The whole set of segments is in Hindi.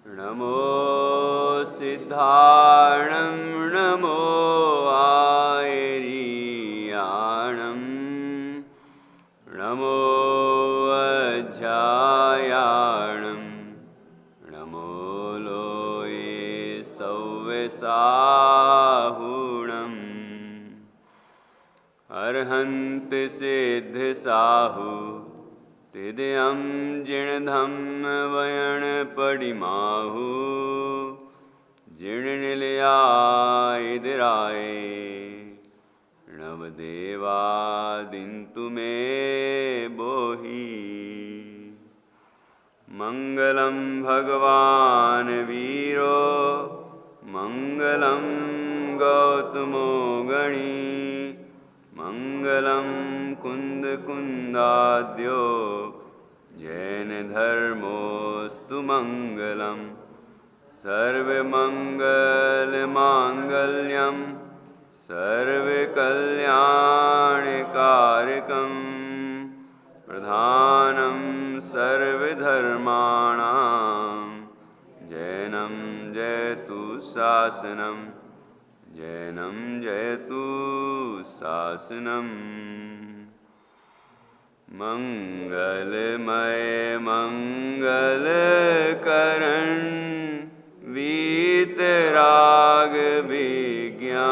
नमो सिद्धार्णं नमो आयर्याणं नमो अध्यायाणं नमो लोये सव्यसाहुणम् अर्हन्त सिद्धसाहु तिदयं जिणधम वयण पडिमाहु जिणनिलयाय नवदेवादिन्तु मे बोहि मंगलम भगवान वीरो मंगलम गौतमो गणी मंगलम कुंद कुंदाद्यो जैन धर्मोस्तु मंगलम सर्वमंगल मांगल्यम सर्वकल्याणकारकं प्रधानं सर्वधर्माणां जैनं जयतु शासनं जैनं जयतु शासनम् मंगलमय मंगलकरण वीतराग विज्ञान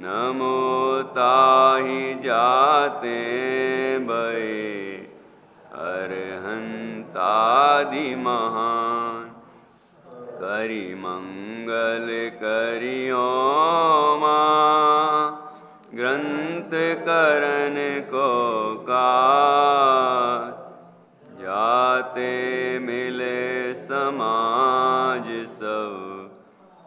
नमो ताहि जाते भये अरहंतादि महान करि मंगल करियो मां ग्रंथ करण को कार जाते मिले समाज सब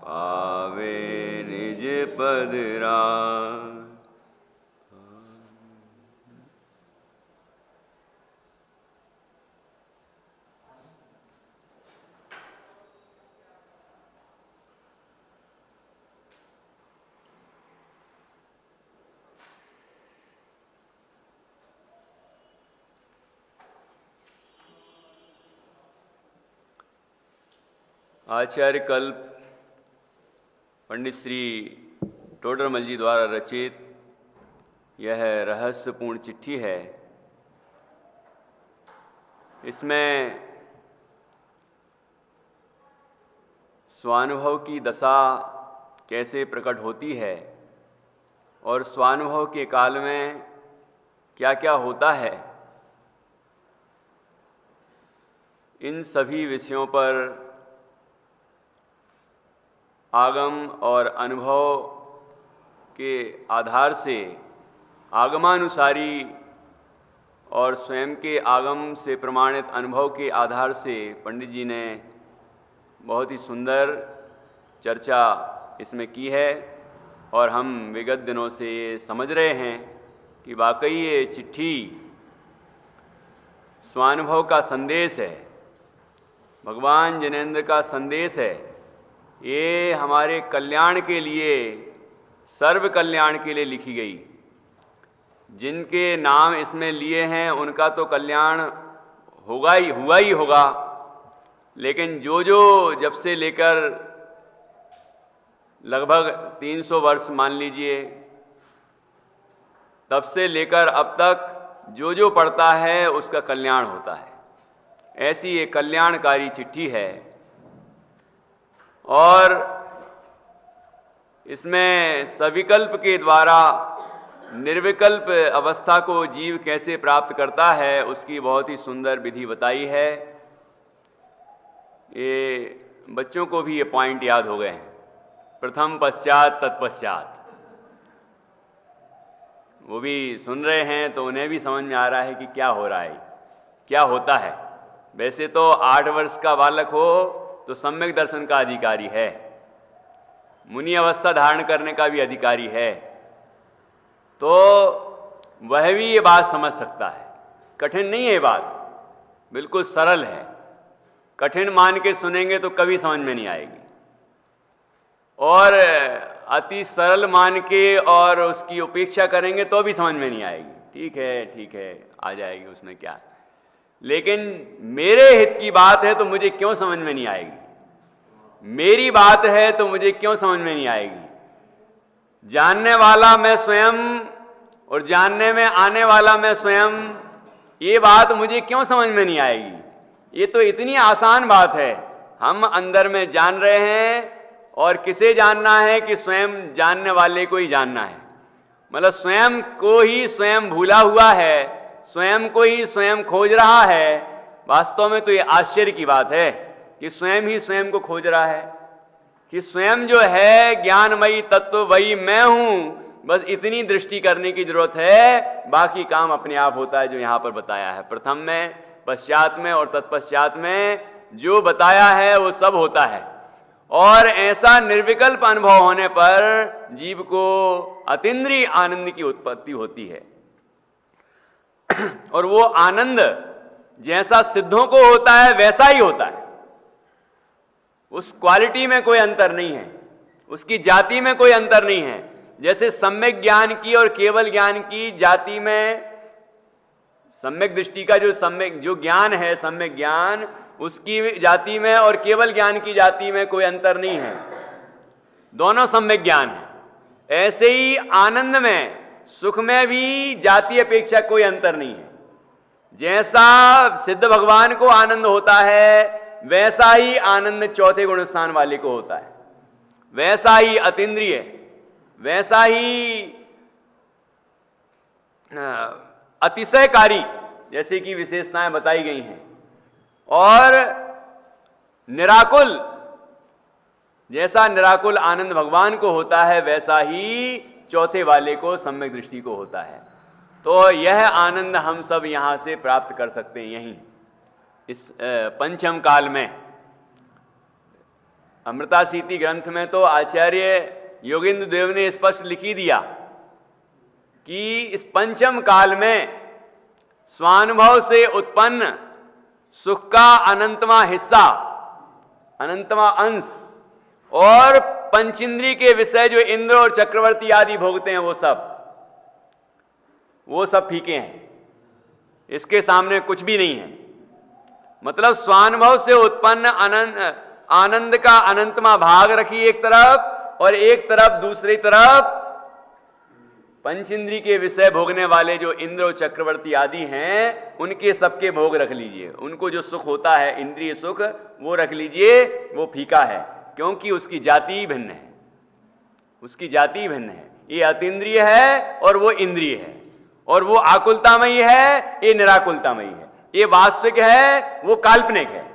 पावे निज पद राज। आचार्य कल्प पंडित श्री टोडरमल जी द्वारा रचित यह रहस्यपूर्ण चिट्ठी है। इसमें स्वानुभव की दशा कैसे प्रकट होती है और स्वानुभव के काल में क्या क्या होता है, इन सभी विषयों पर आगम और अनुभव के आधार से आगमानुसारी और स्वयं के आगम से प्रमाणित अनुभव के आधार से पंडित जी ने बहुत ही सुंदर चर्चा इसमें की है और हम विगत दिनों से ये समझ रहे हैं कि वाकई ये चिट्ठी स्वानुभव का संदेश है, भगवान जिनेंद्र का संदेश है। ये हमारे कल्याण के लिए, सर्व कल्याण के लिए लिखी गई। जिनके नाम इसमें लिए हैं उनका तो कल्याण हुआ ही होगा, लेकिन जो जब से लेकर लगभग 300 वर्ष मान लीजिए, तब से लेकर अब तक जो पढ़ता है उसका कल्याण होता है। ऐसी ये कल्याणकारी चिट्ठी है और इसमें सविकल्प के द्वारा निर्विकल्प अवस्था को जीव कैसे प्राप्त करता है उसकी बहुत ही सुंदर विधि बताई है। ये बच्चों को भी ये पॉइंट याद हो गए हैं, प्रथम पश्चात तत्पश्चात। वो भी सुन रहे हैं तो उन्हें भी समझ में आ रहा है कि क्या हो रहा है, क्या होता है। वैसे तो 8 वर्ष का बालक हो तो सम्यक दर्शन का अधिकारी है, मुनि अवस्था धारण करने का भी अधिकारी है, तो वह भी ये बात समझ सकता है। कठिन नहीं है ये बात, बिल्कुल सरल है। कठिन मान के सुनेंगे तो कभी समझ में नहीं आएगी, और अति सरल मान के और उसकी उपेक्षा करेंगे तो भी समझ में नहीं आएगी। ठीक है आ जाएगी, उसमें क्या। लेकिन मेरे हित की बात है तो मुझे क्यों समझ में नहीं आएगी, मेरी बात है तो मुझे क्यों समझ में नहीं आएगी। जानने वाला मैं स्वयं और जानने में आने वाला मैं स्वयं, ये बात मुझे क्यों समझ में नहीं आएगी। ये तो इतनी आसान बात है। हम अंदर में जान रहे हैं, और किसे जानना है कि स्वयं जानने वाले को ही जानना है। मतलब स्वयं को ही स्वयं भूला हुआ है, स्वयं को ही स्वयं खोज रहा है। वास्तव में तो ये आश्चर्य की बात है कि स्वयं ही स्वयं को खोज रहा है, कि स्वयं जो है ज्ञानमयी तत्व वही मैं हूं। बस इतनी दृष्टि करने की जरूरत है, बाकी काम अपने आप होता है जो यहां पर बताया है। प्रथम में, पश्चात में और तत्पश्चात में जो बताया है वो सब होता है। और ऐसा निर्विकल्प अनुभव होने पर जीव को अतीन्द्रिय आनंद की उत्पत्ति होती है। और वो आनंद जैसा सिद्धों को होता है वैसा ही होता है। उस क्वालिटी में कोई अंतर नहीं है, उसकी जाति में कोई अंतर नहीं है। जैसे सम्यक ज्ञान की और केवल ज्ञान की जाति में, सम्यक दृष्टि का जो ज्ञान है, सम्यक ज्ञान, उसकी जाति में और केवल ज्ञान की जाति में कोई अंतर नहीं है, दोनों सम्यक ज्ञान है। ऐसे ही आनंद में, सुख में भी जाति अपेक्षा कोई अंतर नहीं है। जैसा सिद्ध भगवान को आनंद होता है वैसा ही आनंद चौथे गुण स्थान वाले को होता है, वैसा ही अतीन्द्रिय, वैसा ही अतिशयकारी जैसे कि विशेषताएं बताई गई हैं। और निराकुल, जैसा निराकुल आनंद भगवान को होता है वैसा ही चौथे वाले को, सम्यक दृष्टि को होता है। तो यह आनंद हम सब यहां से प्राप्त कर सकते हैं यहीं इस पंचम काल में। अमृतासीति ग्रंथ में तो आचार्य योगेंद्र देव ने स्पष्ट लिखी दिया कि इस पंचम काल में स्वानुभव से उत्पन्न सुख का अनंतमा हिस्सा, अनंतमा अंश, और पंचेंद्रिय के विषय जो इंद्र और चक्रवर्ती आदि भोगते हैं वो सब फीके हैं, इसके सामने कुछ भी नहीं है। मतलब स्वानुभव से उत्पन्न आनंद का अनंतमा भाग रखी एक तरफ, और एक तरफ दूसरी तरफ पंचेंद्रिय के विषय भोगने वाले जो इंद्र और चक्रवर्ती आदि हैं उनके सबके भोग रख लीजिए। उनको जो सुख होता है इंद्रिय सुख वो रख लीजिए, वो फीका है, क्योंकि उसकी जाति ही भिन्न है, उसकी जाति भिन्न है। ये अतीन्द्रिय है और वो इंद्रिय है, और वो आकुलतामयी है, ये निराकुलतामयी है। ये वास्तविक है, वो काल्पनिक है।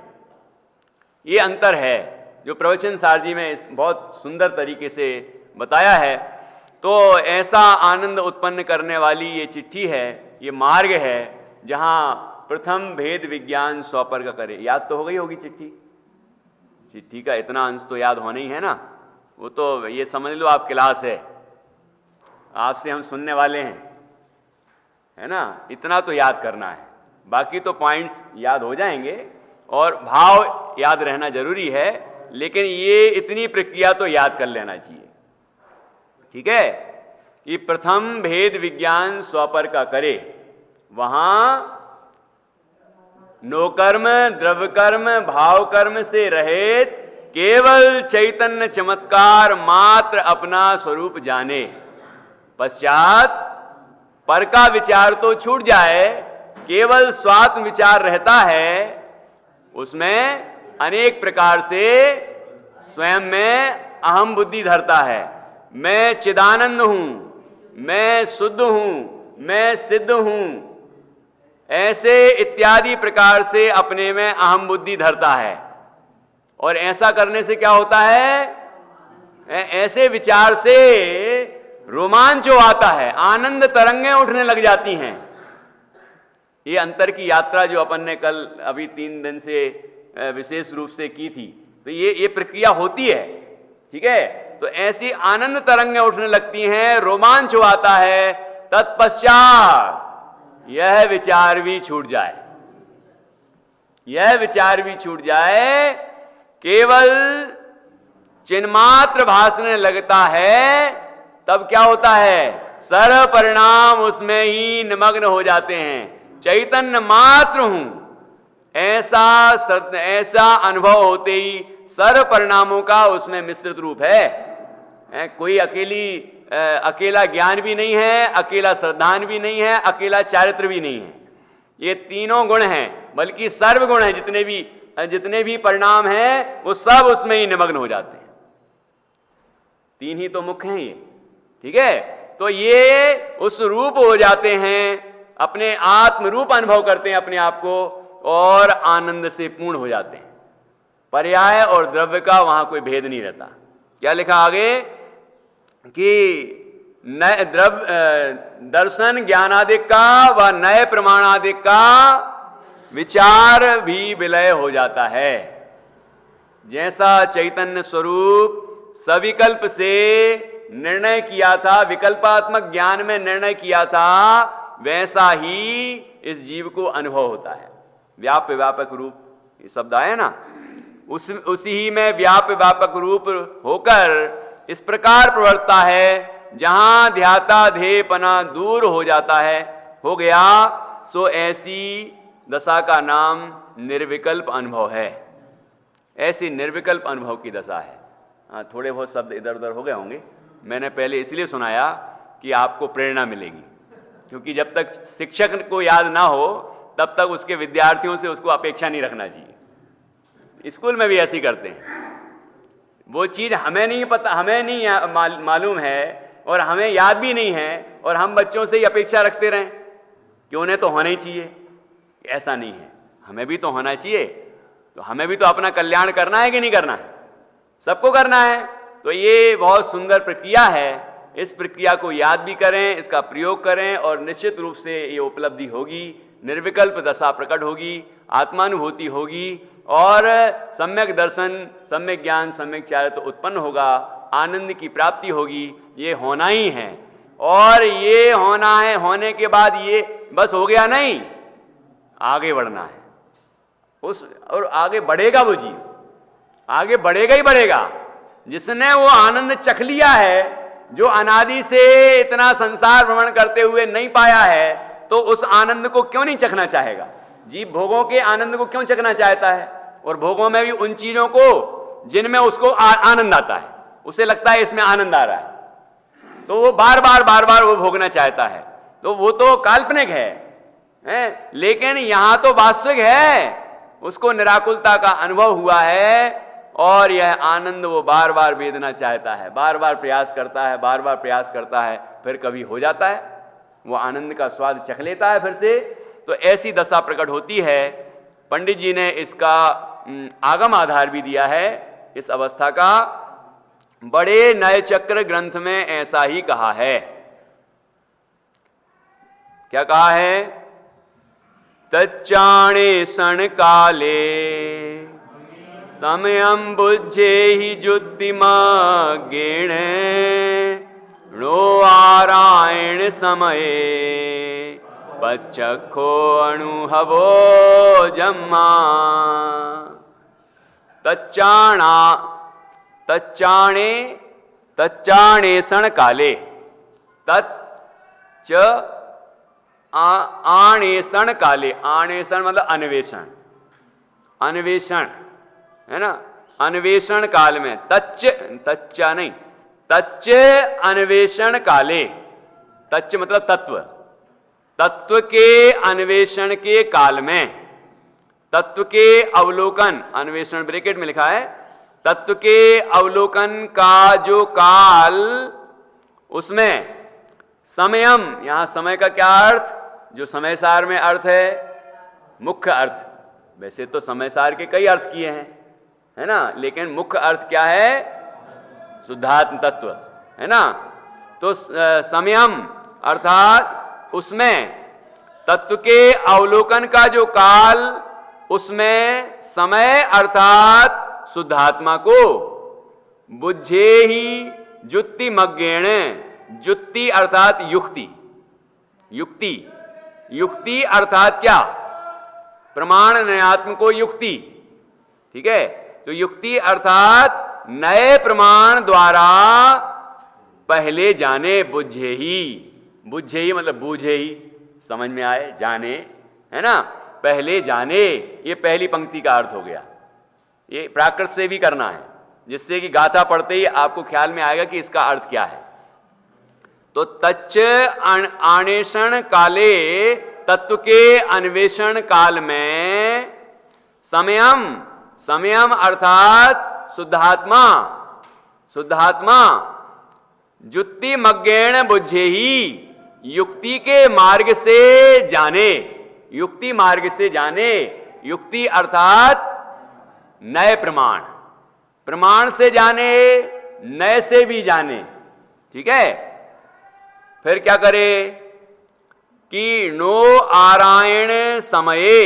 ये अंतर है जो प्रवचन सार जी में बहुत सुंदर तरीके से बताया है। तो ऐसा आनंद उत्पन्न करने वाली ये चिट्ठी है, ये मार्ग है जहां प्रथम भेद विज्ञान स्वपर का करे। याद तो हो गई होगी चिट्ठी, चिट्ठी का इतना अंश तो याद होना ही है ना। वो तो ये समझ लो आप क्लास है, आपसे हम सुनने वाले हैं, है ना। इतना तो याद करना है, बाकी तो पॉइंट्स याद हो जाएंगे और भाव याद रहना जरूरी है, लेकिन ये इतनी प्रक्रिया तो याद कर लेना चाहिए। ठीक है, ये प्रथम भेद विज्ञान स्वपर का करे, वहां नोकर्म द्रव्य कर्म भाव कर्म से रहित केवल चैतन्य चमत्कार मात्र अपना स्वरूप जाने। पश्चात पर का विचार तो छूट जाए, केवल स्वात्म विचार रहता है। उसमें अनेक प्रकार से स्वयं में अहम बुद्धि धरता है, मैं चिदानंद हूं, मैं शुद्ध हूं, मैं सिद्ध हूं, ऐसे इत्यादि प्रकार से अपने में अहम बुद्धि धरता है। और ऐसा करने से क्या होता है, ऐसे विचार से रोमांच आता है, आनंद तरंगें उठने लग जाती हैं। ये अंतर की यात्रा जो अपन ने कल अभी 3 दिन से विशेष रूप से की थी, तो ये प्रक्रिया होती है। ठीक है, तो ऐसी आनंद तरंगें उठने लगती हैं, रोमांच आता है। तत्पश्चात यह विचार भी छूट जाए, यह विचार भी छूट जाए, केवल चिन्मात्र भासने लगता है। तब क्या होता है, सर्व परिणाम उसमें ही निमग्न हो जाते हैं। चैतन्य मात्र हूं, ऐसा अनुभव होते ही सर्व परिणामों का उसमें मिश्रित रूप है। कोई अकेला ज्ञान भी नहीं है, अकेला श्रद्धान भी नहीं है, अकेला चारित्र भी नहीं है। ये तीनों गुण हैं, बल्कि सर्व गुण हैं। जितने भी परिणाम हैं वो सब उसमें ही निमग्न हो जाते हैं। तीन ही तो मुख्य हैं ये, ठीक है। तो ये उस रूप हो जाते हैं, अपने आत्म रूप अनुभव करते हैं अपने आप को, और आनंद से पूर्ण हो जाते हैं। पर्याय और द्रव्य का वहां कोई भेद नहीं रहता। क्या लिखा आगे कि नए दर्शन ज्ञानादिक का व नए प्रमाणादिक का विचार भी विलय हो जाता है। जैसा चैतन्य स्वरूप सविकल्प से निर्णय किया था, विकल्पात्मक ज्ञान में निर्णय किया था, वैसा ही इस जीव को अनुभव होता है। व्याप्य व्यापक रूप ये शब्द आया ना, उसी ही में व्याप्य व्यापक रूप होकर इस प्रकार प्रवर्तता है, जहां ध्याता ध्येयपना दूर हो जाता है, हो गया, सो ऐसी दशा का नाम निर्विकल्प अनुभव है। ऐसी निर्विकल्प अनुभव की दशा है। थोड़े बहुत शब्द इधर उधर हो गए होंगे, मैंने पहले इसलिए सुनाया कि आपको प्रेरणा मिलेगी, क्योंकि जब तक शिक्षक को याद ना हो तब तक उसके विद्यार्थियों से उसको अपेक्षा नहीं रखना चाहिए। स्कूल में भी ऐसी करते हैं, वो चीज हमें नहीं पता, हमें नहीं मालूम है और हमें याद भी नहीं है, और हम बच्चों से ही अपेक्षा रखते रहें कि उन्हें तो होना ही चाहिए। ऐसा नहीं है, हमें भी तो होना चाहिए। तो हमें भी तो अपना कल्याण करना है कि नहीं करना है, सबको करना है। तो ये बहुत सुंदर प्रक्रिया है। इस प्रक्रिया को याद भी करें, इसका प्रयोग करें, और निश्चित रूप से ये उपलब्धि होगी, निर्विकल्प दशा प्रकट होगी, आत्मानुभूति होगी, और सम्यक दर्शन, सम्यक ज्ञान, सम्यक चारित्र उत्पन्न होगा, आनंद की प्राप्ति होगी। ये होना ही है, और ये होना है। होने के बाद ये बस हो गया नहीं, आगे बढ़ना है और आगे बढ़ेगा वो जीव, आगे बढ़ेगा ही बढ़ेगा। जिसने वो आनंद चख लिया है, जो अनादि से इतना संसार भ्रमण करते हुए नहीं पाया है, तो उस आनंद को क्यों नहीं चखना चाहेगा? जीव भोगों के आनंद को क्यों चखना चाहता है? और भोगों में भी उन चीजों को जिनमें उसको आनंद आता है, उसे लगता है इसमें आनंद आ रहा है, तो वो बार बार वो भोगना चाहता है। तो वो तो काल्पनिक है, लेकिन यहां तो वास्तविक है। उसको निराकुलता का अनुभव हुआ है, और यह आनंद वो बार बार वेदना चाहता है, बार बार प्रयास करता है, बार बार प्रयास करता है, फिर कभी हो जाता है, वो आनंद का स्वाद चख लेता है फिर से। तो ऐसी दशा प्रकट होती है। पंडित जी ने इसका आगम आधार भी दिया है इस अवस्था का। बड़े नए चक्र ग्रंथ में ऐसा ही कहा है। क्या कहा है? तच्चाणे सन काले समयं बुद्धेहि जुत्तिमग्गेण नो आरायण समये पच्चखो अनुभवो जम्मा। तच्चाणेषण काले, तच्च आणेषण काले, आणेषण मतलब अन्वेषण, अन्वेषण है ना, अन्वेषण काल में, तच्चा नहीं, तच्च अन्वेषण काले, तच्च मतलब तत्व, तत्व के अन्वेषण के काल में, तत्व के अवलोकन, अन्वेषण ब्रैकेट में लिखा है, तत्व के अवलोकन का जो काल, उसमें समयम, यहां समय का क्या अर्थ, जो समय सार में अर्थ है, मुख्य अर्थ, वैसे तो समय सार के कई अर्थ किए हैं, है ना, लेकिन मुख्य अर्थ क्या है? शुद्धात्म तत्व, है ना। तो समयम अर्थात उसमें तत्व के अवलोकन का जो काल, उसमें समय अर्थात शुद्धात्मा को बुद्धे ही जुत्ति मग्गेण, जुत्ति अर्थात युक्ति, युक्ति, युक्ति अर्थात क्या? प्रमाण नयात्म को युक्ति, ठीक है। तो युक्ति अर्थात नए प्रमाण द्वारा पहले जाने, बुझे ही, बुझे ही मतलब बूझे ही, समझ में आए, जाने, है ना। पहले जाने, ये पहली पंक्ति का अर्थ हो गया। ये प्राकृत से भी करना है, जिससे कि गाथा पढ़ते ही आपको ख्याल में आएगा कि इसका अर्थ क्या है। तो तच्च अन्वेषण काले, तत्व के अन्वेषण काल में समयम, समयम अर्थात शुद्धात्मा, शुद्धात्मा जुक्ति मग्गेण बुझे ही, युक्ति के मार्ग से जाने, युक्ति मार्ग से जाने, युक्ति अर्थात नए प्रमाण, प्रमाण से जाने, नए से भी जाने। ठीक है, फिर क्या करे कि नो आरायण समये,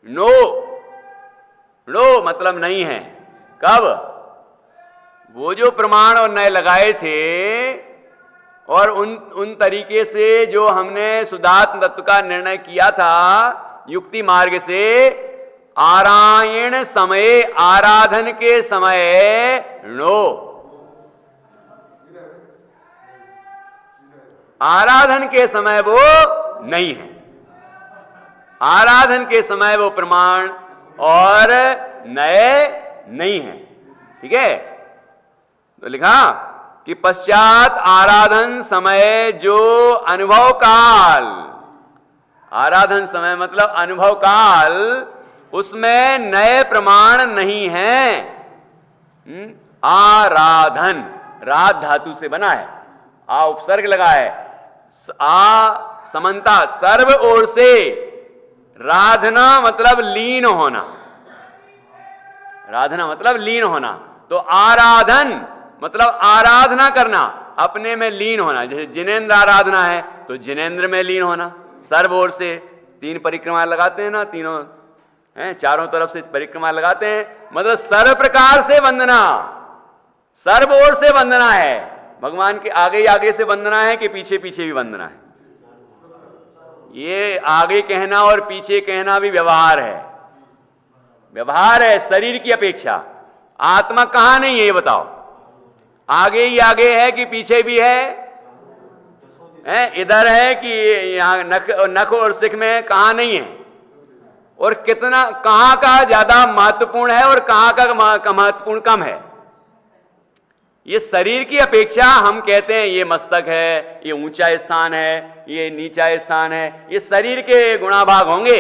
नो, नो मतलब नहीं है, कब? वो जो प्रमाण और नए लगाए थे और उन तरीके से जो हमने शुद्धात्म तत्व का निर्णय किया था युक्ति मार्ग से, आरायण समय, आराधन के समय नो, आराधन के समय वो नहीं है, आराधन के समय वो प्रमाण और नए नहीं है। ठीक है, तो लिखा कि पश्चात आराधन समय जो अनुभव काल, आराधन समय मतलब अनुभव काल, उसमें नए प्रमाण नहीं है। आराधन राध धातु से बना है, आ उपसर्ग लगा है, आ समन्ता, सर्व ओर से, राधना मतलब लीन होना, राधना मतलब लीन होना। तो आराधन मतलब आराधना करना, अपने में लीन होना। जैसे जिनेंद्र आराधना है तो जिनेंद्र में लीन होना, सर्व ओर से। तीन परिक्रमा लगाते हैं ना, तीनों हैं, चारों तरफ से परिक्रमा लगाते हैं, मतलब सर्व प्रकार से वंदना, सर्व ओर से वंदना है। भगवान के आगे ही आगे से वंदना है कि पीछे पीछे भी वंदना है? ये आगे कहना और पीछे कहना भी व्यवहार है, व्यवहार है शरीर की अपेक्षा। आत्मा कहां नहीं है ये बताओ? आगे ही आगे है कि पीछे भी है? इधर है कि यहां नख और सिख में कहां नहीं है? और कितना, कहां का ज्यादा महत्वपूर्ण है और कहां का महत्वपूर्ण कम है? ये शरीर की अपेक्षा हम कहते हैं ये मस्तक है, ये ऊंचा स्थान है, ये नीचा स्थान है, ये शरीर के गुणाभाग होंगे,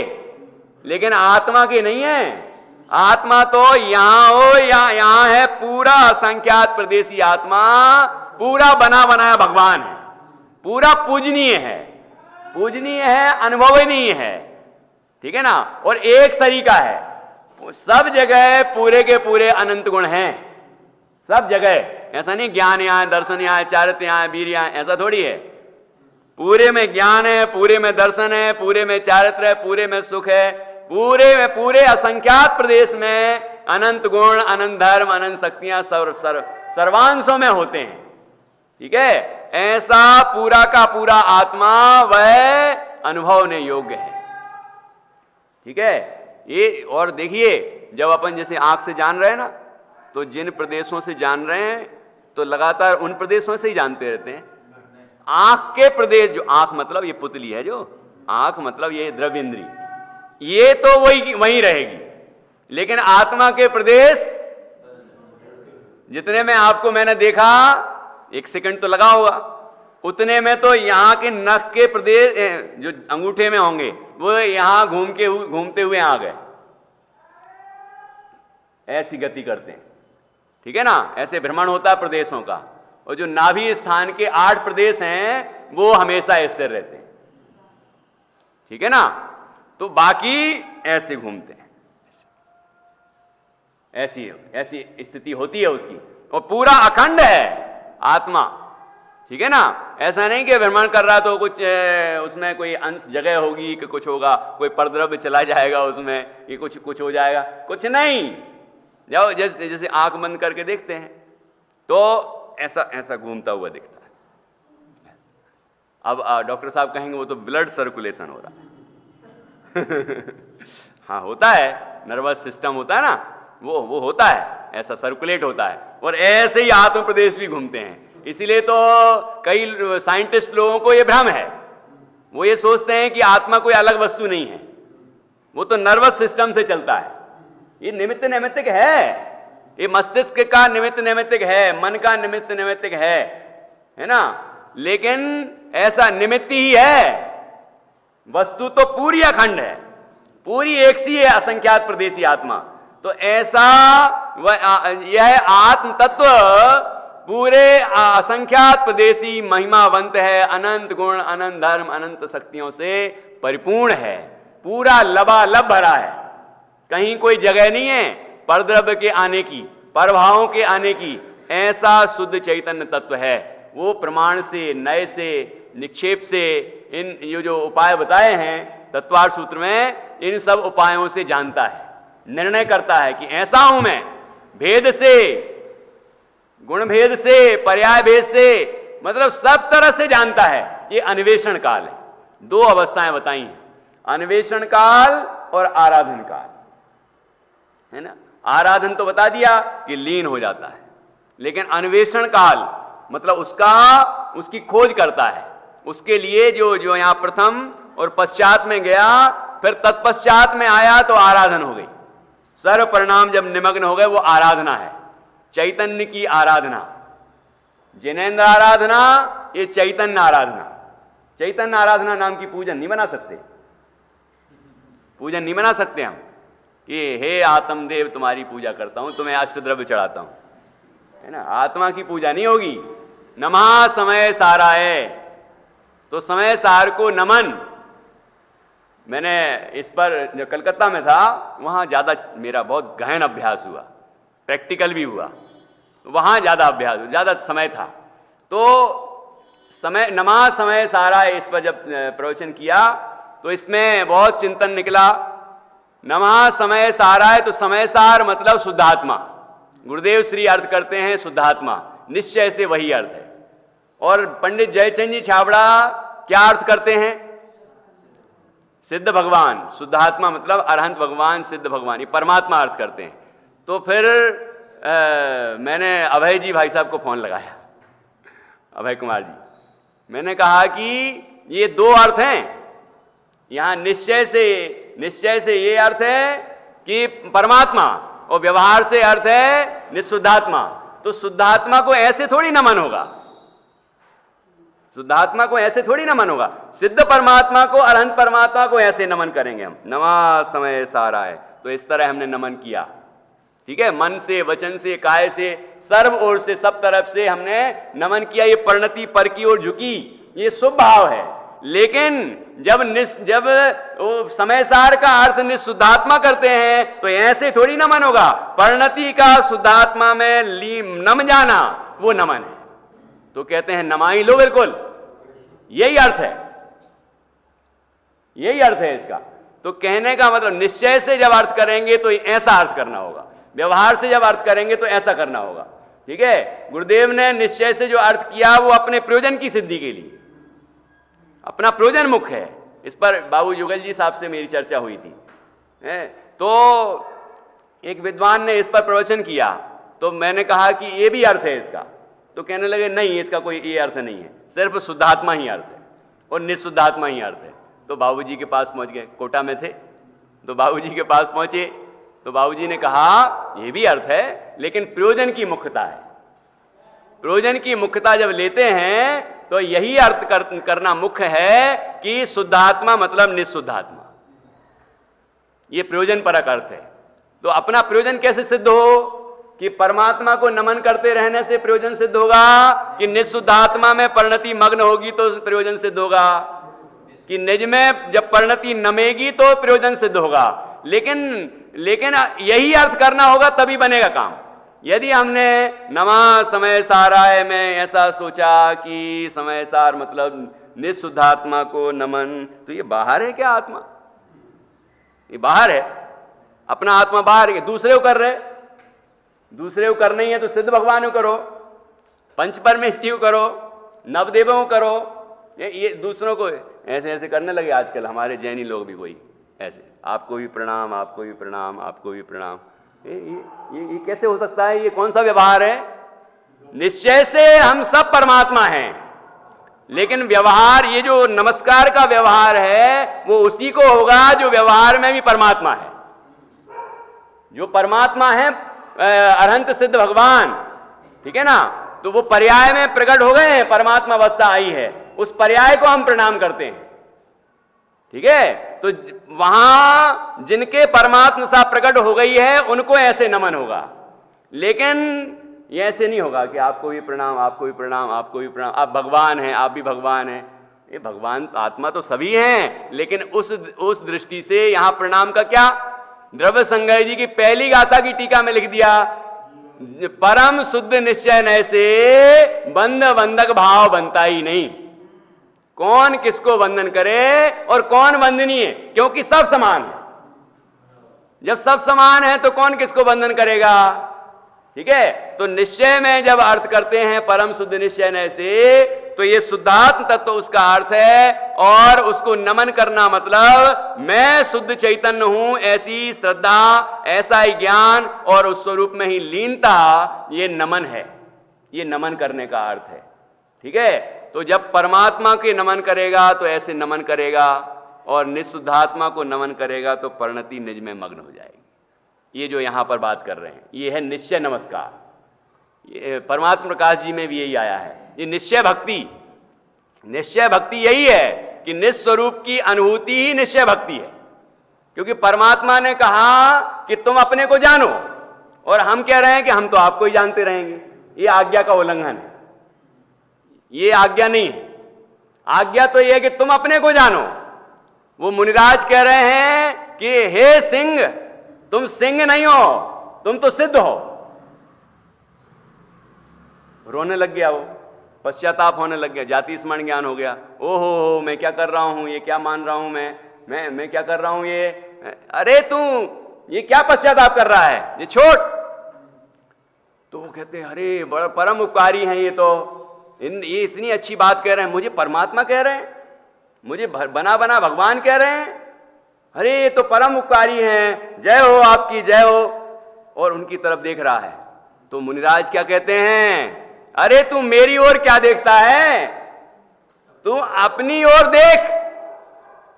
लेकिन आत्मा के नहीं है। आत्मा तो यहां हो या यहां है, पूरा असंख्यात प्रदेशी आत्मा, पूरा बना बनाया भगवान है, पूरा पूजनीय है, पूजनीय है, अनुभवनीय है। ठीक है ना? और एक तरीका है, सब जगह पूरे के पूरे अनंत गुण हैं, सब जगह। ऐसा नहीं ज्ञान यहाँ है, दर्शन यहाँ है, चारित्र्य यहाँ है, वीर यहाँ है, ऐसा थोड़ी है। पूरे में ज्ञान है, पूरे में दर्शन है, पूरे में चारित्र्य है, पूरे में सुख है, पूरे में, पूरे असंख्यात प्रदेश में अनंत गुण, अनंत धर्म, अनंत शक्तियां सर्वांशों में होते हैं। ठीक है? ऐसा पूरा का पूरा आत्मा वह अनुभवने योग्य है। ठीक है? ये और देखिए, जब अपन जैसे आंख से जान रहे हैं ना, तो जिन प्रदेशों से जान रहे हैं तो लगातार उन प्रदेशों से ही जानते रहते हैं। आंख के प्रदेश, जो आंख मतलब ये पुतली है, जो आंख मतलब ये द्रव्य इंद्री, ये तो वही रहेगी, लेकिन आत्मा के प्रदेश जितने में आपको मैंने देखा, 1 सेकंड तो लगा होगा, उतने में तो यहां के नख के प्रदेश जो अंगूठे में होंगे वो यहां घूमते हुए आ गए। ऐसी गति करते हैं। ठीक है ना? ऐसे भ्रमण होता है प्रदेशों का। और जो नाभि स्थान के 8 प्रदेश हैं वो हमेशा स्थिर रहते हैं। ठीक है ना? तो बाकी ऐसे घूमते हैं, ऐसी स्थिति होती है उसकी, और पूरा अखंड है आत्मा। ठीक है ना? ऐसा नहीं कि भ्रमण कर रहा तो कुछ उसमें कोई अंश जगह होगी कि कुछ होगा, कोई परद्रव्य चला जाएगा उसमें, ये कुछ हो जाएगा, कुछ नहीं। जाओ जैसे आंख बंद करके देखते हैं तो ऐसा घूमता हुआ दिखता है। अब डॉक्टर साहब कहेंगे वो तो ब्लड सर्कुलेशन हो रहा है। हाँ, होता है, नर्वस सिस्टम होता है ना, वो होता है, ऐसा सर्कुलेट होता है। और ऐसे ही आत्म प्रदेश भी घूमते हैं। इसीलिए तो कई साइंटिस्ट लोगों को ये भ्रम है, वो ये सोचते हैं कि आत्मा कोई अलग वस्तु नहीं है। वो तो नर्वस सिस्टम से चलता है। ये निमित्त नैमित्तिक है, ये मस्तिष्क का निमित्त नैमित्तिक है, मन का निमित्त नैमित्तिक है ना, लेकिन ऐसा निमित्त ही है, वस्तु तो पूरी अखंड है, पूरी एक सी है, असंख्यात प्रदेशी आत्मा। तो ऐसा यह आत्म तत्व पूरे असंख्यात प्रदेशी महिमावंत है, अनंत गुण, अनंत धर्म, अनंत शक्तियों से परिपूर्ण है, पूरा लबालब भरा है, कहीं कोई जगह नहीं है परद्रव्य के आने की, प्रभावों के आने की। ऐसा शुद्ध चैतन्य तत्व है। वो प्रमाण से, नए से, निक्षेप से, इन ये जो उपाय बताए हैं तत्वार्थ सूत्र में, इन सब उपायों से जानता है, निर्णय करता है कि ऐसा हूं मैं, भेद से, गुण भेद से, पर्याय भेद से, मतलब सब तरह से जानता है। ये अन्वेषण काल है। दो अवस्थाएं बताई हैं, अन्वेषण काल और आराधन काल, है ना। आराधन तो बता दिया कि लीन हो जाता है, लेकिन अन्वेषण काल मतलब उसकी खोज करता है। उसके लिए जो यहां प्रथम और पश्चात में गया, फिर तत्पश्चात में आया तो आराधन हो गई। सर्व परिणाम जब निमग्न हो गए, वो आराधना है, चैतन्य की आराधना, जिनेन्द्र आराधना, ये चैतन्य आराधना। चैतन्य आराधना नाम की पूजन नहीं बना सकते, पूजन नहीं बना सकते हम कि हे आत्मदेव तुम्हारी पूजा करता हूं, तुम्हें अष्टद्रव्य चढ़ाता हूं, है ना। आत्मा की पूजा नहीं होगी। नमः समय साराय, तो समय सार को नमन। मैंने इस पर जो कलकत्ता में था, वहां ज्यादा मेरा बहुत गहन अभ्यास हुआ, प्रैक्टिकल भी हुआ, वहां ज्यादा अभ्यास, ज्यादा समय था। तो समय, नमः समय साराय, इस पर जब प्रवचन किया तो इसमें बहुत चिंतन निकला। नमः समय साराय, तो समय सार मतलब शुद्धात्मा। गुरुदेव श्री अर्थ करते हैं शुद्धात्मा, निश्चय से वही अर्थ है। और पंडित जयचंद जी छाबड़ा क्या अर्थ करते हैं? सिद्ध भगवान। शुद्धात्मा मतलब अरहंत भगवान, सिद्ध भगवान, ये परमात्मा अर्थ करते हैं। तो फिर मैंने अभय जी भाई साहब को फोन लगाया, अभय कुमार जी, मैंने कहा कि ये दो अर्थ हैं यहां। निश्चय से ये अर्थ है कि परमात्मा, और व्यवहार से अर्थ है निशुद्धात्मा। तो शुद्धात्मा को ऐसे थोड़ी नमन होगा, शुद्धात्मा को ऐसे थोड़ी नमन होगा। सिद्ध परमात्मा को, अरहंत परमात्मा को ऐसे नमन करेंगे हम, नमः समय साराय। तो इस तरह हमने नमन किया, ठीक है, मन से, वचन से, काय से, सर्व ओर से, सब तरफ से हमने नमन किया। ये परिणति पर की ओर झुकी, ये शुभ भाव है। लेकिन जब वो समय सार का अर्थ निशुद्धात्मा करते हैं तो ऐसे थोड़ी नमन होगा। परिणति का शुद्धात्मा में नम जाना, वो नमन है। तो कहते हैं नमाई लो, बिल्कुल यही अर्थ है, यही अर्थ है इसका। तो कहने का मतलब निश्चय से जब अर्थ करेंगे तो ऐसा अर्थ करना होगा, व्यवहार से जब अर्थ करेंगे तो ऐसा करना होगा, ठीक है। गुरुदेव ने निश्चय से जो अर्थ किया वो अपने प्रयोजन की सिद्धि के लिए, अपना प्रयोजन मुख्य है। इस पर बाबू युगल जी साहब से मेरी चर्चा हुई थी, तो एक विद्वान ने इस पर प्रवचन किया, तो मैंने कहा कि ये भी अर्थ है इसका। तो कहने लगे नहीं, इसका कोई ये अर्थ नहीं है, सिर्फ शुद्धात्मा ही अर्थ है और निशुद्धात्मा ही अर्थ है। तो बाबूजी के पास पहुंच गए, कोटा में थे, तो बाबूजी के पास पहुंचे, तो बाबूजी ने कहा ये भी अर्थ है, लेकिन प्रयोजन की मुख्यता है। प्रयोजन की मुख्यता जब लेते हैं तो यही अर्थ करना मुख्य है कि शुद्धात्मा मतलब निशुद्धात्मा, ये प्रयोजन परक अर्थ है। तो अपना प्रयोजन कैसे सिद्ध हो कि परमात्मा को नमन करते रहने से प्रयोजन सिद्ध होगा, कि निशुद्धात्मा में परिणति मग्न होगी तो प्रयोजन सिद्ध होगा, कि निज में जब परिणति नमेगी तो प्रयोजन सिद्ध होगा। लेकिन यही अर्थ करना होगा तभी बनेगा काम। यदि हमने नमः समय साराय में ऐसा सोचा कि समय सार मतलब निशुद्धात्मा को नमन, तो ये बाहर है क्या आत्मा? ये बाहर है, अपना आत्मा बाहर है। दूसरे को कर रहे, दूसरे को करना ही है तो सिद्ध भगवान को करो, पंच परमेष्ठी को करो, नवदेवों को करो। ये दूसरों को ऐसे ऐसे करने लगे आजकल हमारे जैनी लोग भी, कोई ऐसे आपको भी प्रणाम, आपको भी प्रणाम, आपको भी प्रणाम। ये कैसे हो सकता है? ये कौन सा व्यवहार है? निश्चय से हम सब परमात्मा हैं, लेकिन व्यवहार, ये जो नमस्कार का व्यवहार है वो उसी को होगा जो व्यवहार में भी परमात्मा है। जो परमात्मा है अरहंत सिद्ध भगवान, ठीक है ना, तो वो पर्याय में प्रकट हो गए हैं, परमात्मा अवस्था आई है, उस पर्याय को हम प्रणाम करते हैं। ठीक है, तो वहां जिनके परमात्मा सा प्रकट हो गई है उनको ऐसे नमन होगा, लेकिन ये ऐसे नहीं होगा कि आपको भी प्रणाम, आपको भी प्रणाम, आपको भी प्रणाम, आप भगवान हैं, आप भी भगवान हैं। ये भगवान आत्मा तो सभी हैं, लेकिन उस दृष्टि से यहां प्रणाम का क्या, द्रव्य संग्रह जी की पहली गाथा की टीका में लिख दिया, परम शुद्ध निश्चय नय से बंध बंधक भाव बनता ही नहीं। कौन किसको वंदन करे और कौन वंदनीय, क्योंकि सब समान है। जब सब समान है तो कौन किसको वंदन करेगा। ठीक है, तो निश्चय में जब अर्थ करते हैं परम शुद्ध निश्चय नय से, तो ये शुद्धात्म तत्व उसका अर्थ है, और उसको नमन करना मतलब मैं शुद्ध चैतन्य हूं ऐसी श्रद्धा, ऐसा ही ज्ञान और उस स्वरूप में ही लीनता, ये नमन है, ये नमन करने का अर्थ है। ठीक है, तो जब परमात्मा के नमन करेगा तो ऐसे नमन करेगा, और निःशुद्धात्मा को नमन करेगा तो परिणति निज में मग्न हो जाएगी। ये जो यहां पर बात कर रहे हैं ये है निश्चय नमस्कार। ये परमात्मा प्रकाश जी में भी यही आया है, ये निश्चय भक्ति। निश्चय भक्ति यही है कि निस्वरूप की अनुभूति ही निश्चय भक्ति है, क्योंकि परमात्मा ने कहा कि तुम अपने को जानो, और हम कह रहे हैं कि हम तो आपको ही जानते रहेंगे। ये आज्ञा का उल्लंघन है, ये आज्ञा नहीं है। आज्ञा तो ये है कि तुम अपने को जानो। वो मुनिराज कह रहे हैं कि हे सिंह, तुम सिंह नहीं हो, तुम तो सिद्ध हो। रोने लग गया वो, पश्चाताप होने लग गया, जाति स्मरण ज्ञान हो गया। ओहो, मैं क्या कर रहा हूं, ये क्या मान रहा हूं, मैं क्या कर रहा हूं ये, अरे तू ये क्या पश्चाताप कर रहा है, ये छोड़। तो वो कहते हैं अरे बड़ा परम उपकारी हैं ये, तो ये इतनी अच्छी बात कह रहे हैं, मुझे परमात्मा कह रहे हैं, मुझे बना बना भगवान कह रहे हैं, अरे ये तो परम उपकारी हैं, जय हो आपकी, जय हो। और उनकी तरफ देख रहा है, तो मुनिराज क्या कहते हैं, अरे तू मेरी ओर क्या देखता है, तू अपनी ओर देख,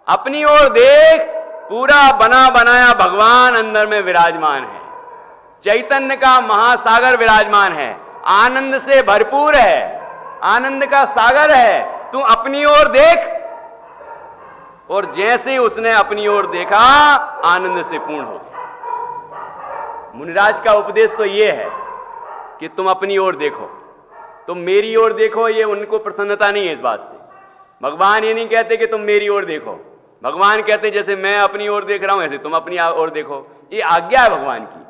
अपनी ओर देख। पूरा बना बनाया भगवान अंदर में विराजमान है, चैतन्य का महासागर विराजमान है, आनंद से भरपूर है, आनंद का सागर है। तू अपनी ओर देख। और जैसे उसने अपनी ओर देखा, आनंद से पूर्ण हो गया। मुनिराज का उपदेश तो यह है कि तुम अपनी ओर देखो, तुम मेरी ओर देखो। ये उनको प्रसन्नता नहीं है इस बात से। भगवान ये नहीं कहते कि तुम मेरी ओर देखो, भगवान कहते जैसे मैं अपनी ओर देख रहा हूं ऐसे तुम अपनी ओर देखो। ये आज्ञा है भगवान की,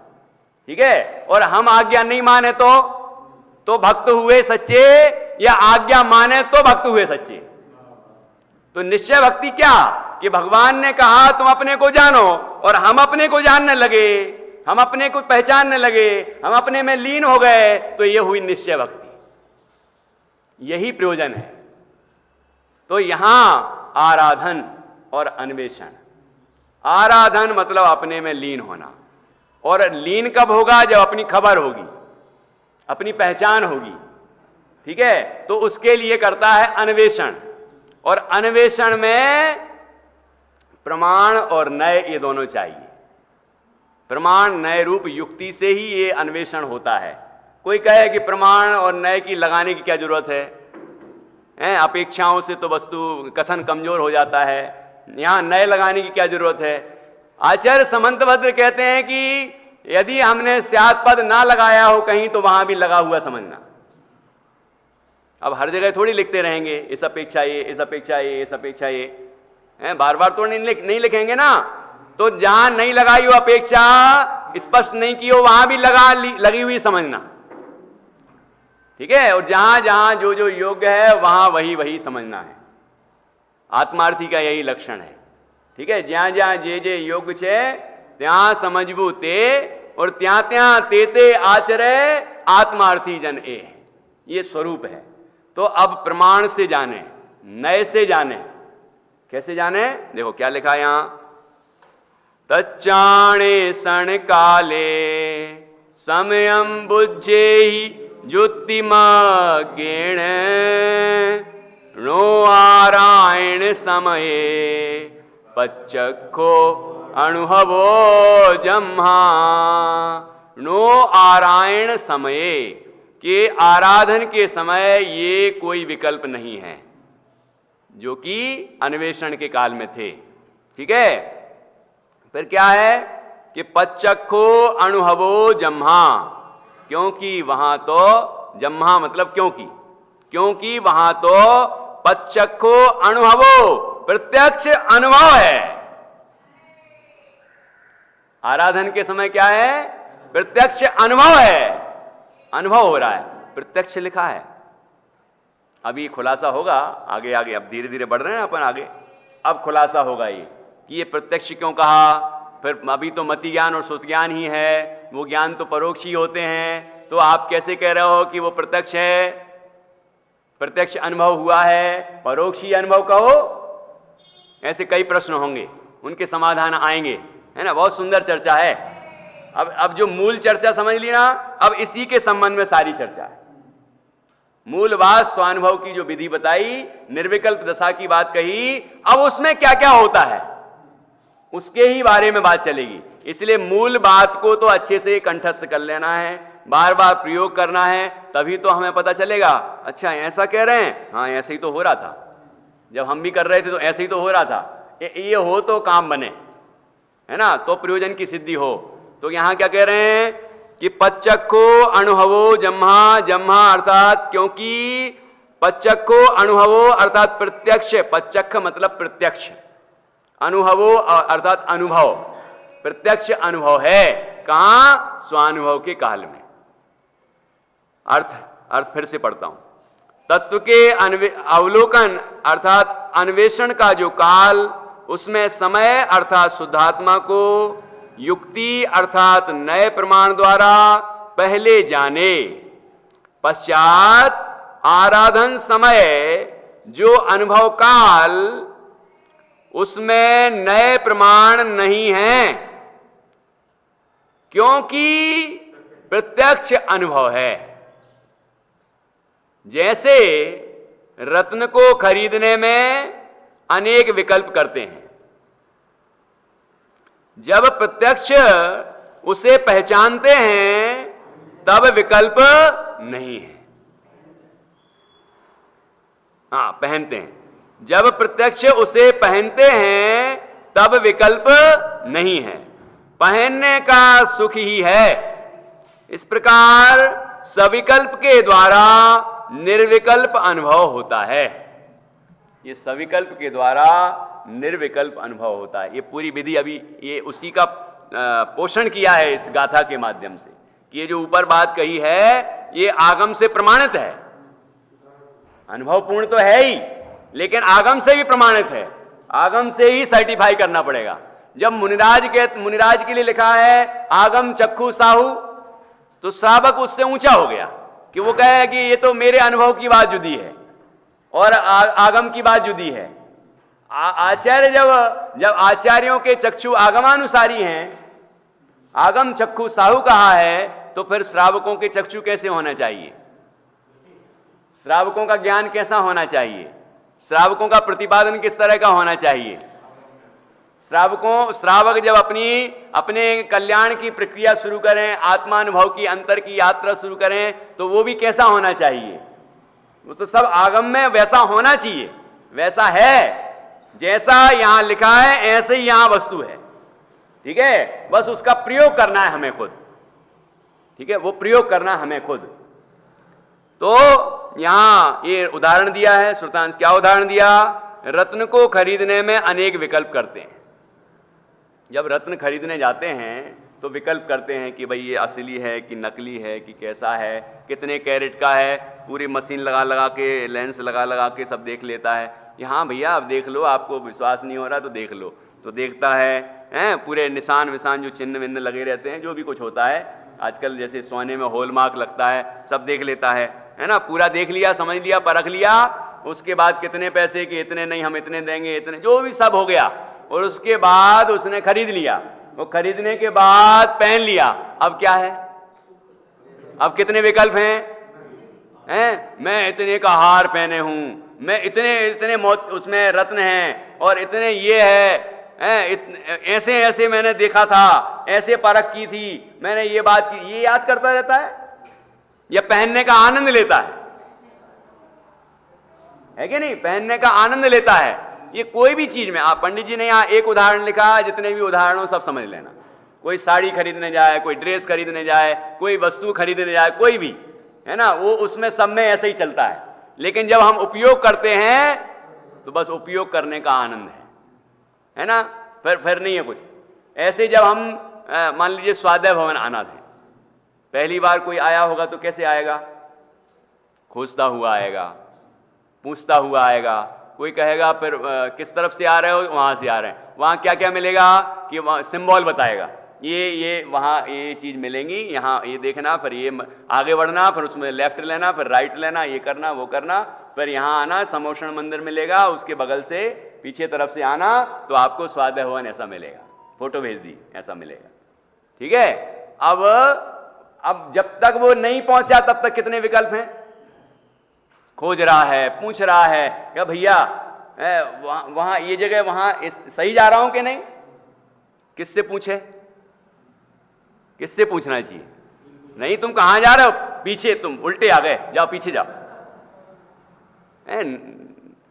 ठीक है। और हम आज्ञा नहीं माने तो भक्त हुए सच्चे, या आज्ञा माने तो भक्त हुए सच्चे। तो निश्चय भक्ति क्या, कि भगवान ने कहा तुम अपने को जानो, और हम अपने को जानने लगे, हम अपने को पहचानने लगे, हम अपने में लीन हो गए, तो यह हुई निश्चय भक्ति। यही प्रयोजन है। तो यहां आराधन और अन्वेषण, आराधन मतलब अपने में लीन होना, और लीन कब होगा, जब अपनी खबर होगी, अपनी पहचान होगी, ठीक है। तो उसके लिए करता है अन्वेषण, और अन्वेषण में प्रमाण और नय ये दोनों चाहिए। प्रमाण नय रूप युक्ति से ही ये अन्वेषण होता है। कोई कहे कि प्रमाण और नय की लगाने की क्या जरूरत है, अपेक्षाओं से तो वस्तु कथन कमजोर हो जाता है, यहां नय लगाने की क्या जरूरत है। आचार्य समंतभद्र कहते हैं कि यदि हमने स्यात् पद ना लगाया हो कहीं, तो वहां भी लगा हुआ समझना। अब हर जगह थोड़ी लिखते रहेंगे इस अपेक्षा ये, इस अपेक्षा ये, इस अपेक्षा ये, बार बार तो नहीं लिखेंगे ना। तो जहां नहीं लगाई हो अपेक्षा, स्पष्ट नहीं की हो, वहां भी लगी हुई समझना, ठीक है। और जहां जहां जो जो योग्य है वहां वही वही समझना है। आत्मार्थी का यही लक्षण है, ठीक है। ज्યાં જ્યાં જે જે યોગ છે ત્યાં સમજવું તે, और ત્યાં ત્યાં તે તે आचरे आत्मार्थी जन ए, ये स्वरूप है। तो अब प्रमाण से जाने, नए से जाने, कैसे जाने, देखो क्या लिखा है यहां, तच्चाणे सण काले समयम बुद्धे ही ज्योतिमज्ञेन नो आरायण समये पच्चखो अनुभवो जम्हा। नो आरायण समये, कि आराधन के समय ये कोई विकल्प नहीं है, जो कि अन्वेषण के काल में थे। ठीक है, फिर क्या है कि पच्चखो अनुभवो जम्हा, क्योंकि वहां तो जम्हा मतलब क्योंकि वहां तो पच्चखो अनुभवो प्रत्यक्ष अनुभव है। आराधन के समय क्या है? प्रत्यक्ष अनुभव है, अनुभव हो रहा है, प्रत्यक्ष लिखा है। अभी खुलासा होगा आगे आगे, अब धीरे धीरे बढ़ रहे हैं अपन आगे, अब खुलासा होगा ये कि ये प्रत्यक्ष क्यों कहा। फिर अभी तो मति ज्ञान और श्रुति ज्ञान ही है, वो ज्ञान तो परोक्ष ही होते हैं, तो आप कैसे कह रहे हो कि वो प्रत्यक्ष है? प्रत्यक्ष अनुभव हुआ है, परोक्ष ही अनुभव कहो? ऐसे कई प्रश्न होंगे, उनके समाधान आएंगे, है ना। बहुत सुंदर चर्चा है। अब जो मूल चर्चा समझ ली ना, अब इसी के संबंध में सारी चर्चा है। मूल बात स्वानुभव की जो विधि बताई, निर्विकल्प दशा की बात कही, अब उसमें क्या क्या होता है उसके ही बारे में बात चलेगी। इसलिए मूल बात को तो अच्छे से कंठस्थ कर लेना है, बार बार प्रयोग करना है, तभी तो हमें पता चलेगा। अच्छा ऐसा कह रहे हैं, हाँ ऐसे ही तो हो रहा था, जब हम भी कर रहे थे तो ऐसे ही तो हो रहा था। ये हो तो काम बने, है ना, तो प्रयोजन की सिद्धि हो। तो यहां क्या कह रहे हैं कि पच्चखो अनुभवो जम्हा, जम्हा अर्थात क्योंकि पच्चखो अनुभवो अर्थात प्रत्यक्ष, पच्चख मतलब प्रत्यक्ष, अनुभवो अर्थात अनुभव, प्रत्यक्ष अनुभव है। कहां? स्वानुभव के काल में। अर्थ फिर से पढ़ता हूं। तत्व के अवलोकन अर्थात अन्वेषण का जो काल, उसमें समय अर्थात शुद्धात्मा को युक्ति अर्थात नए प्रमाण द्वारा पहले जाने, पश्चात आराधन समय जो अनुभव काल, उसमें नए प्रमाण नहीं हैं, क्योंकि प्रत्यक्ष अनुभव है। जैसे रत्न को खरीदने में अनेक विकल्प करते हैं, जब प्रत्यक्ष उसे पहचानते हैं तब विकल्प नहीं है। हाँ, पहनते हैं, जब प्रत्यक्ष उसे पहनते हैं तब विकल्प नहीं है, पहनने का सुख ही है। इस प्रकार सविकल्प के द्वारा निर्विकल्प अनुभव होता है। ये सविकल्प के द्वारा निर्विकल्प अनुभव होता है। ये पूरी विधि अभी ये उसी का पोषण किया है इस गाथा के माध्यम से, कि ये जो ऊपर बात कही है ये आगम से प्रमाणित है। अनुभव पूर्ण तो है ही, लेकिन आगम से भी प्रमाणित है, आगम से ही सर्टिफाई करना पड़ेगा। जब मुनिराज के लिए लिखा है आगम चक्षु साहू, तो श्रावक उससे ऊंचा हो गया कि वो कहे कि ये तो मेरे अनुभव की बात जुदी है और आगम की बात जुदी है। आचार्य जब आचार्यों के चक्षु आगमानुसारी हैं, आगम चक्षु साहू कहा है, तो फिर श्रावकों के चक्षु कैसे होना चाहिए? श्रावकों का ज्ञान कैसा होना चाहिए? श्रावकों का प्रतिपादन किस तरह का होना चाहिए? श्रावक जब अपने कल्याण की प्रक्रिया शुरू करें, आत्मानुभव की अंतर की यात्रा शुरू करें, तो वो भी कैसा होना चाहिए? वो तो सब आगम में वैसा होना चाहिए, वैसा है, जैसा यहां लिखा है ऐसे ही यहां वस्तु है। ठीक है, बस उसका प्रयोग करना है हमें खुद। ठीक है, वो प्रयोग करना हमें खुद। तो यहां ये उदाहरण दिया है श्रुतांश। क्या उदाहरण दिया? रत्न को खरीदने में अनेक विकल्प करते हैं। जब रत्न खरीदने जाते हैं तो विकल्प करते हैं कि भाई ये असली है कि नकली है कि कैसा है, कितने कैरेट का है, पूरी मशीन लगा के, लेंस लगा के सब देख लेता है। यहाँ भैया आप देख लो, आपको विश्वास नहीं हो रहा तो देख लो, तो देखता है पूरे निशान विशान जो चिन्ह विन्ह लगे रहते हैं, जो भी कुछ होता है आजकल, जैसे सोने में हॉलमार्क लगता है, सब देख लेता है ना, पूरा देख लिया, समझ लिया, परख लिया। उसके बाद कितने पैसे के, इतने नहीं हम इतने देंगे, इतने, जो भी सब हो गया, और उसके बाद उसने खरीद लिया। वो खरीदने के बाद पहन लिया। अब क्या है? अब कितने विकल्प हैं? मैं इतने का हार पहने हूं, मैं इतने इतने मौत उसमें रत्न हैं और इतने ये है, ऐसे ऐसे मैंने देखा था, ऐसे परख की थी मैंने, ये बात की, ये याद करता रहता है या पहनने का आनंद लेता है कि नहीं? पहनने का आनंद लेता है। ये कोई भी चीज में, आप पंडित जी ने यहां एक उदाहरण लिखा, जितने भी उदाहरण हो सब समझ लेना। कोई साड़ी खरीदने जाए, कोई ड्रेस खरीदने जाए, कोई वस्तु खरीदने जाए, कोई भी है ना, वो उसमें सब में ऐसे ही चलता है। लेकिन जब हम उपयोग करते हैं तो बस उपयोग करने का आनंद है ना, फिर नहीं है कुछ। ऐसे जब हम मान लीजिए स्वाध्याय भवन आना थे, पहली बार कोई आया होगा तो कैसे आएगा? खोजता हुआ आएगा, पूछता हुआ आएगा। कोई कहेगा फिर किस तरफ से आ रहे हो? वहां से आ रहे हैं। वहां क्या क्या मिलेगा कि वहां सिंबल बताएगा, ये वहां ये चीज मिलेंगी, यहाँ ये देखना, फिर ये आगे बढ़ना, फिर उसमें लेफ्ट लेना, फिर राइट लेना, ये करना वो करना, फिर यहाँ आना, समोषण मंदिर मिलेगा, उसके बगल से पीछे तरफ से आना तो आपको स्वाध्याय भवन ऐसा मिलेगा, फोटो भेज दी ऐसा मिलेगा। ठीक है। अब जब तक वो नहीं पहुंचा तब तक कितने विकल्प हैं? खोज रहा है, पूछ रहा है, क्या भैया वहां ये जगह वहां सही जा रहा हूं कि नहीं? किससे पूछे? किससे पूछना चाहिए? नहीं तुम कहां जा रहे हो? पीछे, तुम उल्टे आ गए, जाओ पीछे जाओ।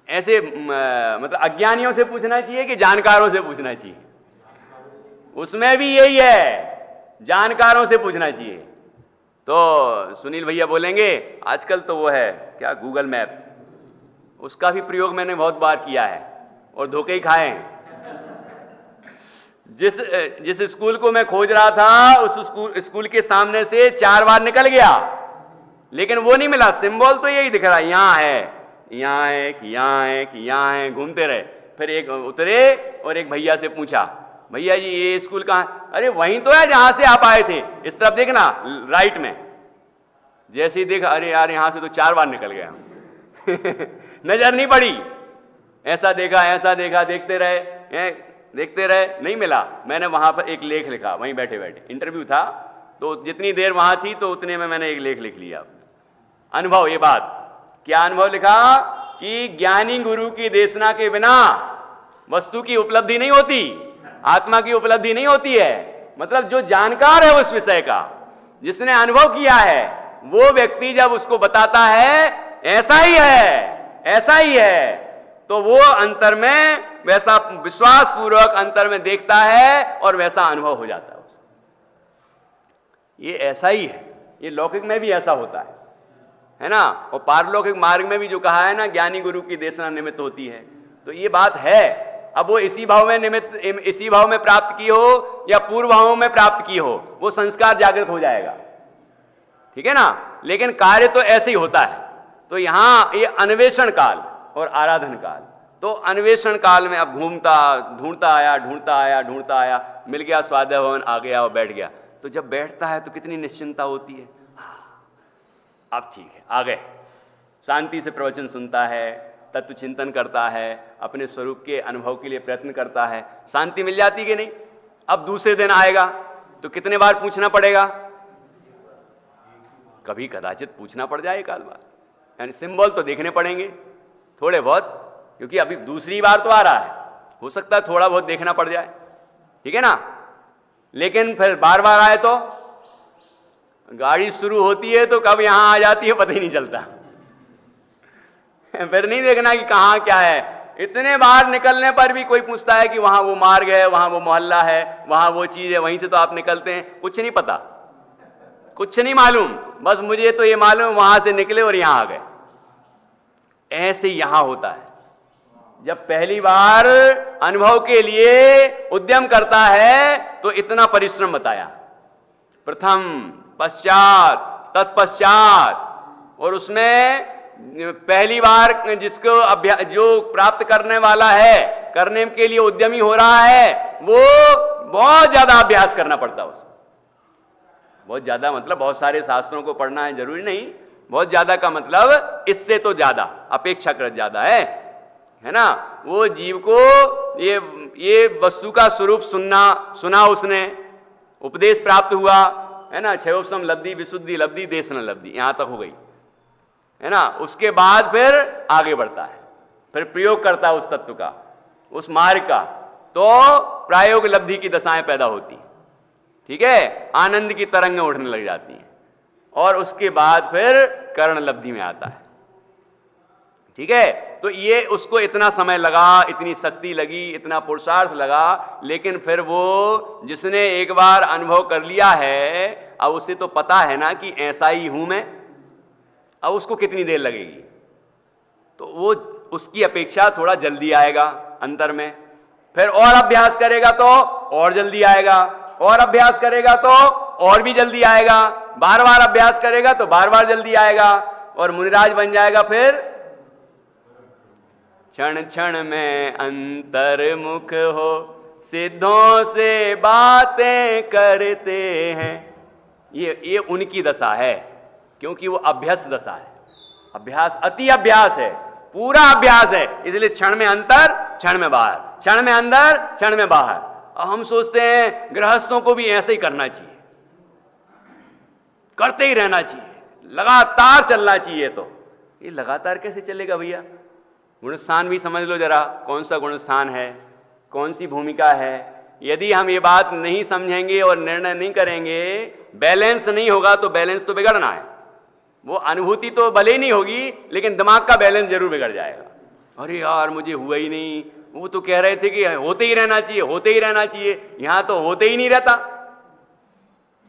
ऐसे मतलब अज्ञानियों से पूछना चाहिए कि जानकारों से पूछना चाहिए? उसमें भी यही है, जानकारों से पूछना चाहिए। तो सुनील भैया बोलेंगे आजकल तो वो है क्या, गूगल मैप, उसका भी प्रयोग मैंने बहुत बार किया है और धोखे ही खाए हैं। जिस स्कूल को मैं खोज रहा था उस स्कूल के सामने से 4 बार निकल गया, लेकिन वो नहीं मिला। सिंबल तो यही दिख रहा है, यहाँ है, यहाँ है कि यहाँ है कि यहाँ है, घूमते रहे। फिर एक उतरे और एक भैया से पूछा, भैया जी ये स्कूल कहाँ? अरे वहीं तो है जहां से आप आए थे, इस तरफ देखना राइट में। जैसे ही देखा, अरे यार यहाँ से तो 4 बार निकल गया। नजर नहीं पड़ी, ऐसा देखा, देखते रहे, नहीं मिला। मैंने वहां पर एक लेख लिखा, वहीं बैठे बैठे, इंटरव्यू था तो जितनी देर वहां थी तो उतने में मैंने एक लेख लिख लिया। अनुभव, ये बात क्या अनुभव लिखा कि ज्ञानी गुरु की देशना के बिना वस्तु की उपलब्धि नहीं होती, आत्मा की उपलब्धि नहीं होती है। मतलब जो जानकार है उस विषय का, जिसने अनुभव किया है, वो व्यक्ति जब उसको बताता है ऐसा ही है, तो वो अंतर में वैसा विश्वास पूर्वक अंतर में देखता है और वैसा अनुभव हो जाता है उसको। ये ऐसा ही है, ये लौकिक में भी ऐसा होता है ना। और पारलौकिक मार्ग में भी जो कहा है ना, ज्ञानी गुरु की देशना निमित्त होती है, तो ये बात है। अब वो इसी भाव में प्राप्त की हो या पूर्व भावों में प्राप्त की हो, वो संस्कार जागृत हो जाएगा। ठीक है ना। लेकिन कार्य तो ऐसे ही होता है। तो यहां ये अन्वेषण काल और आराधन काल, तो अन्वेषण काल में अब ढूंढता आया, मिल गया स्वाध्याय भवन, आ गया और बैठ गया। तो जब बैठता है तो कितनी निश्चिंता होती है, अब ठीक है, आ गए। शांति से प्रवचन सुनता है, तत्व चिंतन करता है, अपने स्वरूप के अनुभव के लिए प्रयत्न करता है, शांति मिल जाती कि नहीं। अब दूसरे दिन आएगा तो कितने बार पूछना पड़ेगा? कभी कदाचित पूछना पड़ जाए, एक आध बार, यानी सिंबल तो देखने पड़ेंगे थोड़े बहुत, क्योंकि अभी दूसरी बार तो आ रहा है, हो सकता है थोड़ा बहुत देखना पड़ जाए। ठीक है ना। लेकिन फिर बार बार आए तो गाड़ी शुरू होती है तो कब यहां आ जाती है पता ही नहीं चलता। फिर नहीं देखना कि कहां क्या है। इतने बार निकलने पर भी कोई पूछता है कि वहां वो मार्ग है, वहां वो मोहल्ला है, वहां वो चीज है, वहीं से तो आप निकलते हैं, कुछ नहीं पता, कुछ नहीं मालूम। बस मुझे तो ये मालूम वहां से निकले और यहां आ गए। ऐसे यहां होता है। जब पहली बार अनुभव के लिए उद्यम करता है तो इतना परिश्रम बताया, प्रथम, पश्चात, तत्पश्चात। और उसमें पहली बार जिसको अभ्यास, जो प्राप्त करने वाला है, करने के लिए उद्यमी हो रहा है, वो बहुत ज्यादा अभ्यास करना पड़ता है उसको। बहुत ज्यादा मतलब बहुत सारे शास्त्रों को पढ़ना है जरूरी नहीं, बहुत ज्यादा का मतलब इससे तो ज्यादा, अपेक्षाकृत ज्यादा है ना। वो जीव को ये वस्तु का स्वरूप सुना उसने, उपदेश प्राप्त हुआ है ना, क्षयोपशम लब्धि, विशुद्धि लब्धि, देशना लब्धि, यहां तक हो गई। है ना, उसके बाद फिर आगे बढ़ता है, फिर प्रयोग करता है उस तत्व का, उस मार्ग का, तो प्रायोग लब्धि की दशाएं पैदा होती, ठीक है, आनंद की तरंगें उठने लग जाती हैं, और उसके बाद फिर कर्ण लब्धि में आता है, ठीक है। तो ये उसको इतना समय लगा, इतनी शक्ति लगी, इतना पुरुषार्थ लगा, लेकिन फिर वो जिसने एक बार अनुभव कर लिया है, अब उसे तो पता है ना कि ऐसा ही हूं मैं, अब उसको कितनी देर लगेगी, तो वो उसकी अपेक्षा थोड़ा जल्दी आएगा अंतर में, फिर और अभ्यास करेगा तो और जल्दी आएगा, और अभ्यास करेगा तो और भी जल्दी आएगा, बार बार अभ्यास करेगा तो बार बार जल्दी आएगा, और मुनिराज बन जाएगा फिर क्षण क्षण में अंतर्मुख हो, सिद्धों से बातें करते हैं। ये उनकी दशा है, क्योंकि वो अभ्यस्त दशा है, अभ्यास, अति अभ्यास है, पूरा अभ्यास है, इसलिए क्षण में अंतर, क्षण में बाहर, क्षण में अंदर, क्षण में बाहर। अब हम सोचते हैं गृहस्थों को भी ऐसे ही करना चाहिए, करते ही रहना चाहिए, लगातार चलना चाहिए। तो ये लगातार कैसे चलेगा भैया? गुणस्थान भी समझ लो जरा, कौन सा गुणस्थान है, कौन सी भूमिका है। यदि हम ये बात नहीं समझेंगे और निर्णय नहीं करेंगे, बैलेंस नहीं होगा, तो बैलेंस तो बिगड़ना है, वो अनुभूति तो भले ही नहीं होगी, लेकिन दिमाग का बैलेंस जरूर बिगड़ जाएगा। अरे यार मुझे हुआ ही नहीं, वो तो कह रहे थे कि होते ही रहना चाहिए, होते ही रहना चाहिए, यहां तो होते ही नहीं रहता।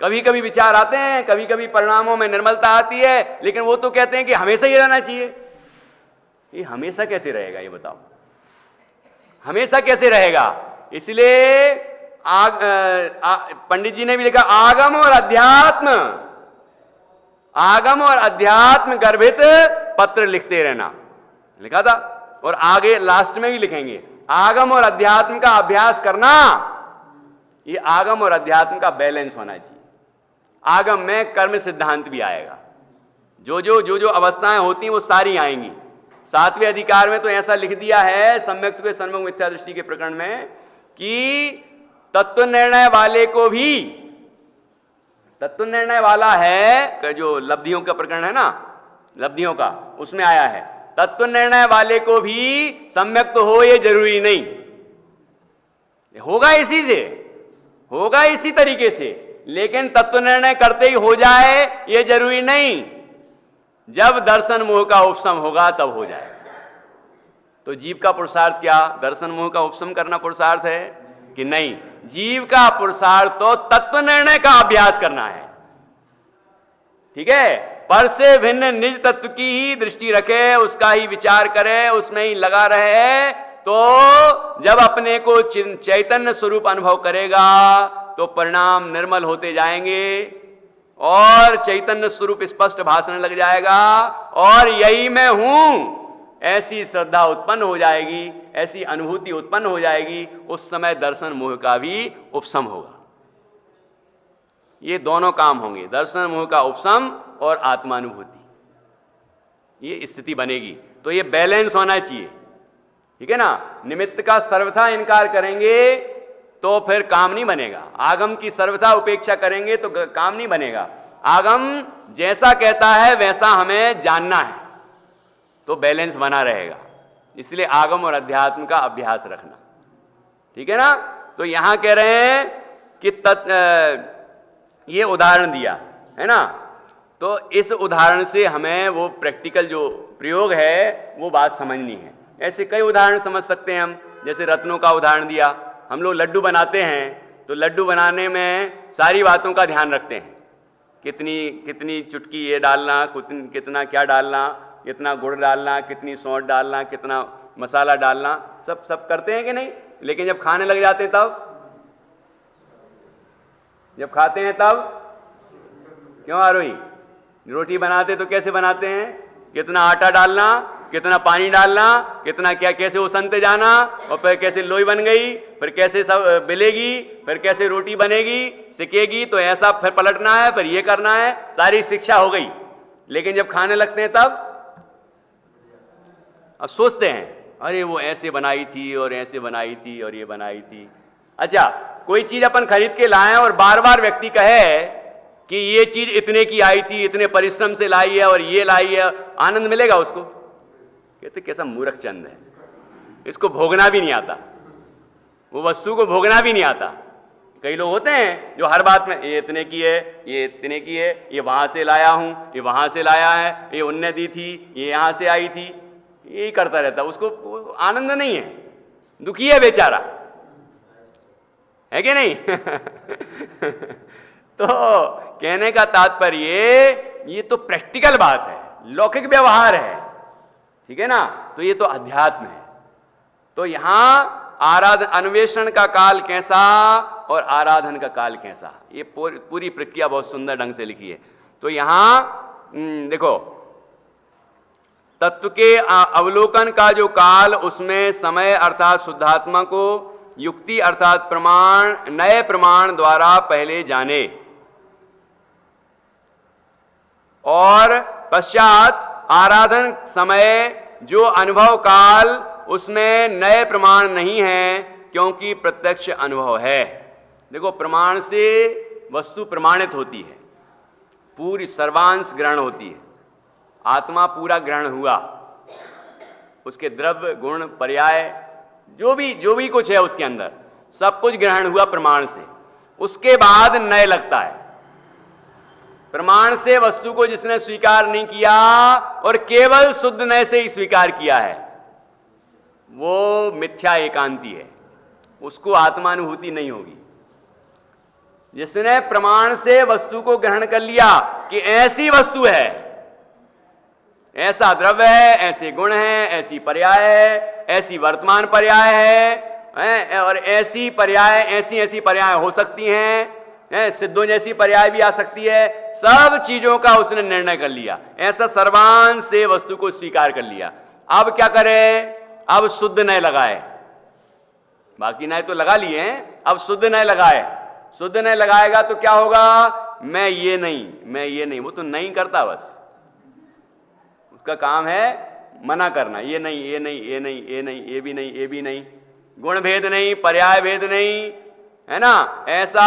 कभी कभी विचार आते हैं, कभी कभी परिणामों में निर्मलता आती है, लेकिन वो तो कहते हैं कि हमेशा ही रहना चाहिए। ये हमेशा कैसे रहेगा, ये बताओ, हमेशा कैसे रहेगा? इसलिए पंडित जी ने भी लिखा, आगम और अध्यात्म, आगम और अध्यात्म गर्भित पत्र लिखते रहना, लिखा था। और आगे लास्ट में भी लिखेंगे, आगम और अध्यात्म का अभ्यास करना। ये आगम और अध्यात्म का बैलेंस होना चाहिए। आगम में कर्म सिद्धांत भी आएगा, जो अवस्थाएं होती हैं वो सारी आएंगी। 7वें अधिकार में तो ऐसा लिख दिया है सम्यक्त के सन्मुख मिथ्या दृष्टि के प्रकरण में कि तत्व निर्णय वाले को भी, तत्व निर्णय वाला है, जो लब्धियों का प्रकरण है ना, लब्धियों का, उसमें आया है, तत्व निर्णय वाले को भी सम्यक्त हो ये जरूरी नहीं, होगा इसी से, होगा इसी तरीके से, लेकिन तत्व निर्णय करते ही हो जाए ये जरूरी नहीं। जब दर्शन मोह का उपशम होगा तब हो जाए। तो जीव का पुरुषार्थ क्या दर्शन मोह का उपशम करना पुरुषार्थ है कि नहीं? जीव का पुरुषार्थ तो तत्व निर्णय का अभ्यास करना है, ठीक है, पर से भिन्न निज तत्व की ही दृष्टि रखे, उसका ही विचार करे, उसमें ही लगा रहे। तो जब अपने को चैतन्य स्वरूप अनुभव करेगा तो परिणाम निर्मल होते जाएंगे और चैतन्य स्वरूप स्पष्ट भाषण लग जाएगा, और यही मैं हूं ऐसी श्रद्धा उत्पन्न हो जाएगी, ऐसी अनुभूति उत्पन्न हो जाएगी। उस समय दर्शन मोह का भी उपशम होगा। ये दोनों काम होंगे, दर्शन मोह का उपशम और आत्मानुभूति, ये स्थिति बनेगी। तो ये बैलेंस होना चाहिए, ठीक है ना। निमित्त का सर्वथा इनकार करेंगे तो फिर काम नहीं बनेगा, आगम की सर्वथा उपेक्षा करेंगे तो काम नहीं बनेगा। आगम जैसा कहता है वैसा हमें जानना है तो बैलेंस बना रहेगा। इसलिए आगम और अध्यात्म का अभ्यास रखना, ठीक है ना। तो यहां कह रहे हैं कि ये उदाहरण दिया है ना, तो इस उदाहरण से हमें वो प्रैक्टिकल जो प्रयोग है वो बात समझनी है। ऐसे कई उदाहरण समझ सकते हैं हम, जैसे रत्नों का उदाहरण दिया। हम लोग लड्डू बनाते हैं तो लड्डू बनाने में सारी बातों का ध्यान रखते हैं, कितनी चुटकी ये डालना, कितना क्या डालना, कितना गुड़ डालना, कितनी सौंठ डालना, कितना मसाला डालना, सब करते हैं कि नहीं। लेकिन जब खाने लग जाते हैं तब, जब खाते हैं तब क्यों आरोही? रोटी बनाते तो कैसे बनाते हैं? कितना आटा डालना, कितना पानी डालना, कितना क्या, कैसे उसनते जाना, और फिर कैसे लोई बन गई, फिर कैसे सब बेलेगी, फिर कैसे रोटी बनेगी, सिकेगी, तो ऐसा फिर पलटना है, फिर ये करना है, सारी शिक्षा हो गई। लेकिन जब खाने लगते हैं तब अब सोचते हैं अरे वो ऐसे बनाई थी और ऐसे बनाई थी और ये बनाई थी। अच्छा, कोई चीज अपन खरीद के लाएं और बार बार व्यक्ति कहे कि ये चीज इतने की आई थी, इतने परिश्रम से लाई है और ये लाई है, आनंद मिलेगा उसको? कहते कैसा मूर्ख चंद है, इसको भोगना भी नहीं आता, वो वस्तु को भोगना भी नहीं आता। कई लोग होते हैं जो हर बात में ये इतने की है, ये इतने की है, ये वहां से लाया हूं, ये वहां से लाया है, ये उनने दी थी, ये यहां से आई थी, यही करता रहता, उसको आनंद नहीं है, दुखी है बेचारा, है कि नहीं? तो कहने का तात्पर्य ये तो प्रैक्टिकल बात है, लौकिक व्यवहार है, ठीक है ना? तो ये तो अध्यात्म है। तो यहां अन्वेषण का काल कैसा और आराधन का काल कैसा, ये पूरी प्रक्रिया बहुत सुंदर ढंग से लिखी है। तो यहां देखो, तत्व के अवलोकन का जो काल, उसमें समय अर्थात शुद्धात्मा को युक्ति अर्थात प्रमाण, नए प्रमाण द्वारा पहले जाने और पश्चात आराधन समय जो अनुभव काल, उसमें नए प्रमाण नहीं है, क्योंकि प्रत्यक्ष अनुभव है। देखो, प्रमाण से वस्तु प्रमाणित होती है, पूरी सर्वांश ग्रहण होती है, आत्मा पूरा ग्रहण हुआ, उसके द्रव्य गुण पर्याय जो भी कुछ है उसके अंदर सब कुछ ग्रहण हुआ प्रमाण से, उसके बाद नए लगता है। प्रमाण से वस्तु को जिसने स्वीकार नहीं किया और केवल शुद्ध नए से ही स्वीकार किया है, वो मिथ्या एकांती है, उसको आत्मानुभूति नहीं होगी। जिसने प्रमाण से वस्तु को ग्रहण कर लिया कि ऐसी वस्तु है, ऐसा द्रव्य है, ऐसे गुण हैं, ऐसी पर्याय है, ऐसी वर्तमान पर्याय है, और ऐसी ऐसी पर्याय हो सकती हैं, सिद्धों जैसी पर्याय भी आ सकती है, सब चीजों का उसने निर्णय कर लिया, ऐसा सर्वांश से वस्तु को स्वीकार कर लिया। अब क्या करे? अब शुद्ध नए लगाए, बाकी नए तो लगा लिए हैं, अब शुद्ध नए लगाए। शुद्ध नए लगाएगा तो क्या होगा? मैं ये नहीं, वो तो नहीं करता, बस उसका काम है मना करना, ये नहीं, ये नहीं, ये नहीं, ये नहीं, ये भी नहीं, ये भी नहीं, गुण भेद नहीं, पर्याय भेद नहीं, है ना? ऐसा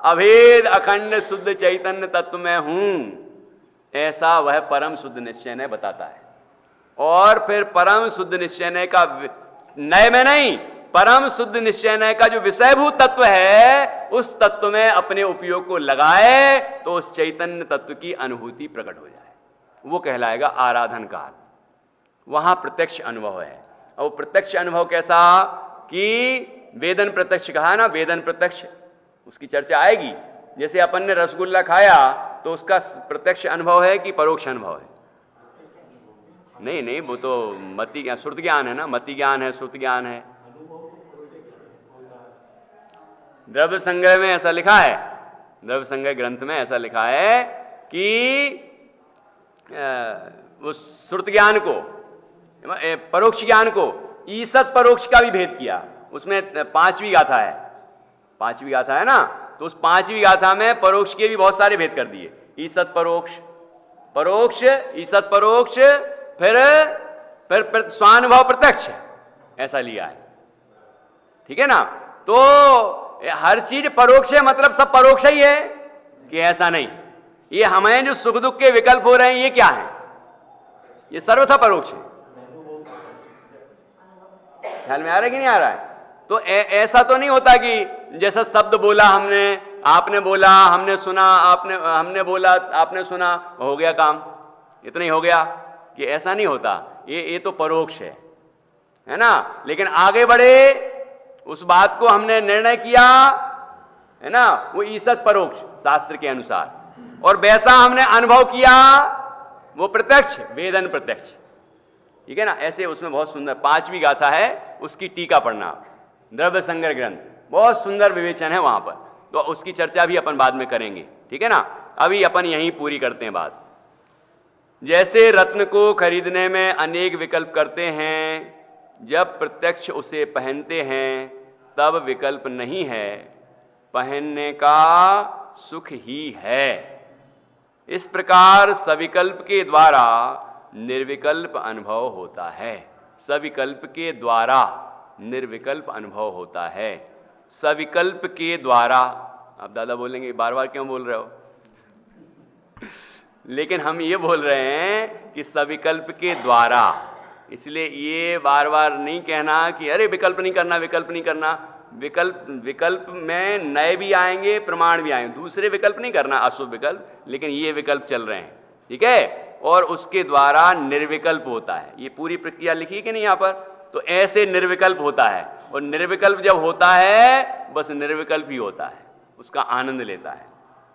अभेद अखंड शुद्ध चैतन्य तत्व में हूं, ऐसा वह परम शुद्ध निश्चय ने बताता है। और फिर परम शुद्ध निश्चय का नए में नहीं, परम शुद्ध निश्चय का जो विषयभूत तत्व है, उस तत्व में अपने उपयोग को लगाए तो उस चैतन्य तत्व की अनुभूति प्रकट हो जाए, वो कहलाएगा आराधन काल। वहां प्रत्यक्ष अनुभव है। और प्रत्यक्ष अनुभव कैसा कि वेदन प्रत्यक्ष कहा ना, वेदन प्रत्यक्ष, उसकी चर्चा आएगी। जैसे अपन ने रसगुल्ला खाया तो उसका प्रत्यक्ष अनुभव है कि परोक्ष अनुभव है? नहीं, वो तो मति ज्ञान, श्रुत ज्ञान है ना, मति ज्ञान है, श्रुत ज्ञान है। द्रव्य संग्रह में ऐसा लिखा है, द्रव्य संग्रह ग्रंथ में ऐसा लिखा है कि उस श्रुत ज्ञान को, परोक्ष ज्ञान को, ईसत परोक्ष का भी भेद किया। उसमें पांचवी गाथा है ना, तो उस पांचवी गाथा में परोक्ष के भी बहुत सारे भेद कर दिए। ईसत परोक्ष, परोक्ष, ईसत परोक्ष, फिर स्वानुभव प्रत्यक्ष, ऐसा लिया है, ठीक है ना? तो हर चीज परोक्ष है, मतलब सब परोक्ष ही है कि ऐसा नहीं? ये हमें जो सुख दुख के विकल्प हो रहे हैं, ये क्या है? ये सर्वथा परोक्ष है। ख्याल में आ रहा है कि नहीं आ रहा है? तो ऐसा तो नहीं होता कि जैसा शब्द बोला हमने, आपने बोला, हमने सुना, हमने बोला, आपने सुना, हो गया काम, इतना ही हो गया, कि ऐसा नहीं होता। ये तो परोक्ष है ना? लेकिन आगे बढ़े, उस बात को हमने निर्णय किया, है ना, वो ईसत परोक्ष शास्त्र के अनुसार, और वैसा हमने अनुभव किया, वो प्रत्यक्ष, वेदन प्रत्यक्ष, ठीक है ना? ऐसे उसमें बहुत सुंदर पांचवी गाथा है, उसकी टीका पढ़ना, द्रव्य संग्रह ग्रंथ, बहुत सुंदर विवेचन है वहां पर। तो उसकी चर्चा भी अपन बाद में करेंगे, ठीक है ना? अभी अपन यहीं पूरी करते हैं बात। जैसे रत्न को खरीदने में अनेक विकल्प करते हैं, जब प्रत्यक्ष उसे पहनते हैं तब विकल्प नहीं है, पहनने का सुख ही है। इस प्रकार सविकल्प के द्वारा निर्विकल्प अनुभव होता है। सविकल्प के द्वारा निर्विकल्प अनुभव होता है। सविकल्प के द्वारा, अब दादा बोलेंगे बार बार क्यों बोल रहे हो? लेकिन हम ये बोल रहे हैं कि सविकल्प के द्वारा। इसलिए ये बार बार नहीं कहना कि अरे विकल्प नहीं करना, विकल्प नहीं करना। विकल्प में नए भी आएंगे, प्रमाण भी आएंगे, दूसरे विकल्प नहीं करना, अशुभ विकल्प, लेकिन ये विकल्प चल रहे हैं, ठीक है। और उसके द्वारा निर्विकल्प होता है। ये पूरी प्रक्रिया लिखी है कि नहीं यहाँ पर? तो ऐसे निर्विकल्प होता है, और निर्विकल्प जब होता है बस निर्विकल्प ही होता है, उसका आनंद लेता है।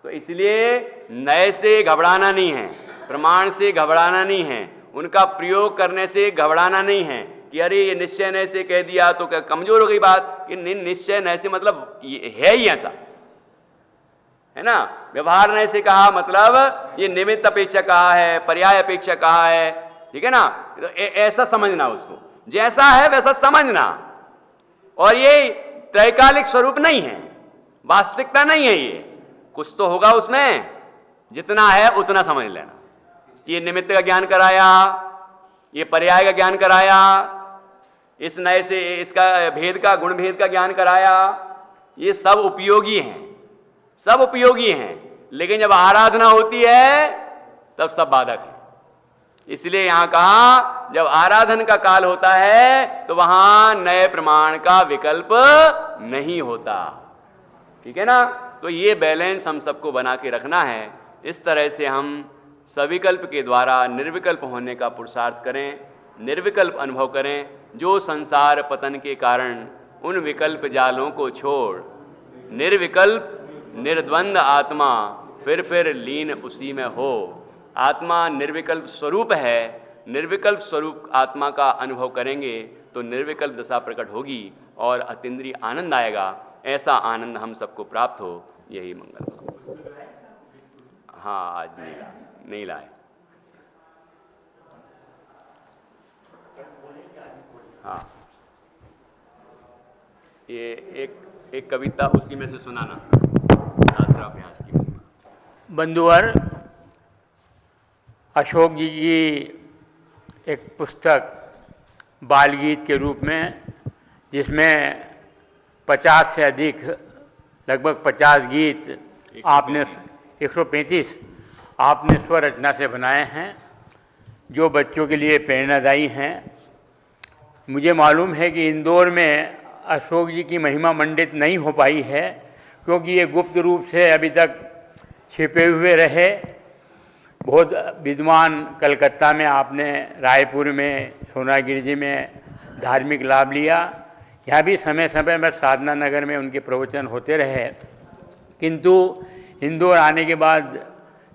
तो इसलिए नए से घबराना नहीं है, प्रमाण से घबराना नहीं है, उनका प्रयोग करने से घबराना नहीं है कि अरे ये निश्चय नय से कह दिया तो क्या कमजोर हो गई बात। कि निश्चय नय से मतलब ये है ही ऐसा है ना। व्यवहार नय से कहा मतलब ये निमित्त अपेक्षा कहा है, पर्याय अपेक्षा कहा है, ठीक है ना। तो ऐसा समझना, उसको जैसा है वैसा समझना। और ये त्रैकालिक स्वरूप नहीं है, वास्तविकता नहीं है, ये कुछ तो होगा उसमें, जितना है उतना समझ लेना। ये निमित्त का ज्ञान कराया, ये पर्याय का ज्ञान कराया, इस नए से इसका भेद का, गुण भेद का ज्ञान कराया, ये सब उपयोगी हैं, सब उपयोगी हैं। लेकिन जब आराधना होती है तब सब बाधक है। इसलिए यहां कहा जब आराधन का काल होता है तो वहां नए प्रमाण का विकल्प नहीं होता, ठीक है ना। तो ये बैलेंस हम सबको बना के रखना है। इस तरह से हम सविकल्प के द्वारा निर्विकल्प होने का पुरुषार्थ करें, निर्विकल्प अनुभव करें। जो संसार पतन के कारण उन विकल्प जालों को छोड़ निर्विकल्प निर्द्वंद आत्मा फिर लीन उसी में हो। आत्मा निर्विकल्प स्वरूप है, निर्विकल्प स्वरूप आत्मा का अनुभव करेंगे तो निर्विकल्प दशा प्रकट होगी और अतीन्द्रिय आनंद आएगा। ऐसा आनंद हम सबको प्राप्त हो, यही मंगल। हाँ, आज नहीं लाए। हाँ, ये एक कविता उसी में से सुनाना, शास्त्राभ्यास की। बंधुवर, अशोक जी की एक पुस्तक बाल गीत के रूप में, जिसमें 50 से अधिक, लगभग 50 गीत आपने 135 आपने स्वर रचना से बनाए हैं, जो बच्चों के लिए प्रेरणादायी हैं। मुझे मालूम है कि इंदौर में अशोक जी की महिमा मंडित नहीं हो पाई है, क्योंकि ये गुप्त रूप से अभी तक छिपे हुए रहे। बहुत विद्वान कलकत्ता में आपने, रायपुर में, सोनागिरी जी में धार्मिक लाभ लिया। यहाँ भी समय समय पर साधना नगर में उनके प्रवचन होते रहे, किंतु इंदौर आने के बाद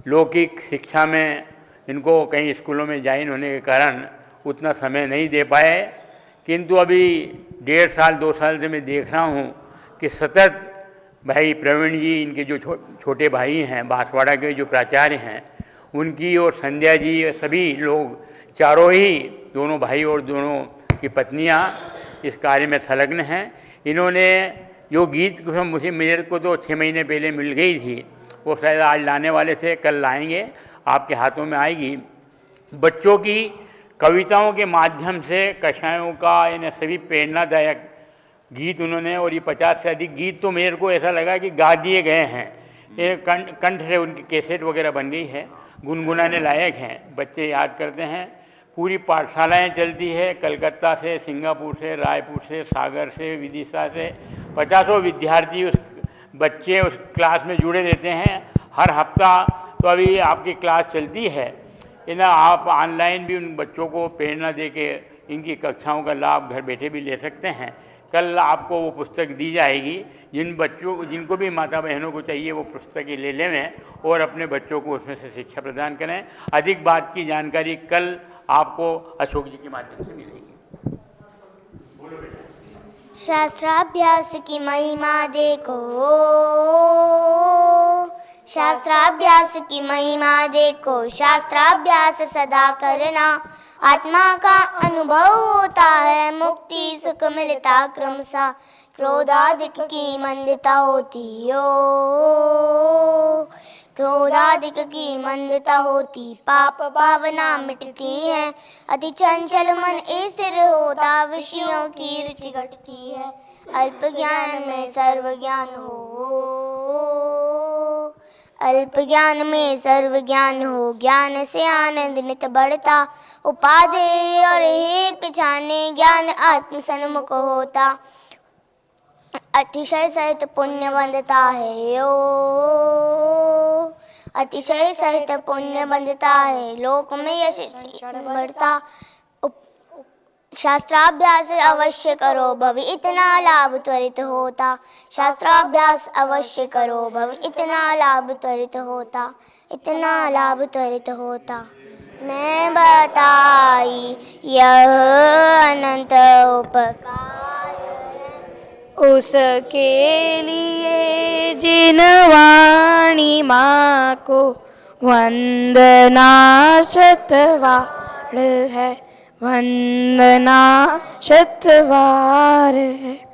लौकिक शिक्षा में इनको कई स्कूलों में ज्वाइन होने के कारण उतना समय नहीं दे पाए। किंतु अभी 1.5 साल 2 साल से मैं देख रहा हूँ कि सतत भाई प्रवीण जी, इनके जो छोटे भाई हैं, बांसवाड़ा के जो प्राचार्य हैं, उनकी और संध्या जी, सभी लोग चारों ही, दोनों भाई और दोनों की पत्नियां इस कार्य में संलग्न हैं। इन्होंने जो गीत मेरे को तो 6 महीने पहले मिल गई थी, वो शायद आज लाने वाले थे, कल लाएंगे, आपके हाथों में आएगी। बच्चों की कविताओं के माध्यम से कषायों का, इन्हें सभी प्रेरणादायक गीत उन्होंने, और ये 50 से अधिक गीत तो मेरे को ऐसा लगा कि गा दिए गए हैं। ये कंठ से उनकी कैसेट वगैरह बन गई है, गुनगुनाने लायक हैं, बच्चे याद करते हैं। पूरी पाठशालाएं चलती है, कलकत्ता से, सिंगापुर से, रायपुर से, सागर से, विदिशा से 50 विद्यार्थी बच्चे उस क्लास में जुड़े रहते हैं हर हफ्ता। तो अभी आपकी क्लास चलती है, इन्हें आप ऑनलाइन भी उन बच्चों को प्रेरणा दे के इनकी कक्षाओं का लाभ घर बैठे भी ले सकते हैं। कल आपको वो पुस्तक दी जाएगी। जिन बच्चों को, जिनको भी माता बहनों को चाहिए, वो पुस्तकें ले लें और अपने बच्चों को उसमें से शिक्षा प्रदान करें। अधिक बात की जानकारी कल आपको अशोक जी के माध्यम से मिलेगी। शास्त्राभ्यास की महिमा देखो, शास्त्राभ्यास की महिमा देखो, शास्त्राभ्यास सदा करना, आत्मा का अनुभव होता है, मुक्ति सुख मिलता क्रमशः, क्रोधादिक की मंदता होती हो, क्रोधादिक की मंदता होती, पाप भावना मिटती है, अति चंचल मन स्थिर होता, विषयों की रुचि घटती है, अल्प ज्ञान में सर्व ज्ञान हो, अल्प ज्ञान में सर्व ज्ञान हो, ज्ञान से आनंद नित बढ़ता। उपाधि और हे पिछाने ज्ञान आत्म सन्मुख होता। अतिशय सहित पुण्य बंधता है ओ, अतिशय सहित पुण्य बंधता है, लोक में यश बढ़ता। शास्त्राभ्यास अवश्य करो भव इतना लाभ त्वरित होता। शास्त्राभ्यास अवश्य करो भव इतना लाभ त्वरित होता, इतना लाभ त्वरित होता। मैं बताई यह अनंत उपकार है, उसके लिए जिन वाणी माँ को वंदना शतवार है, वंदना शतवार है।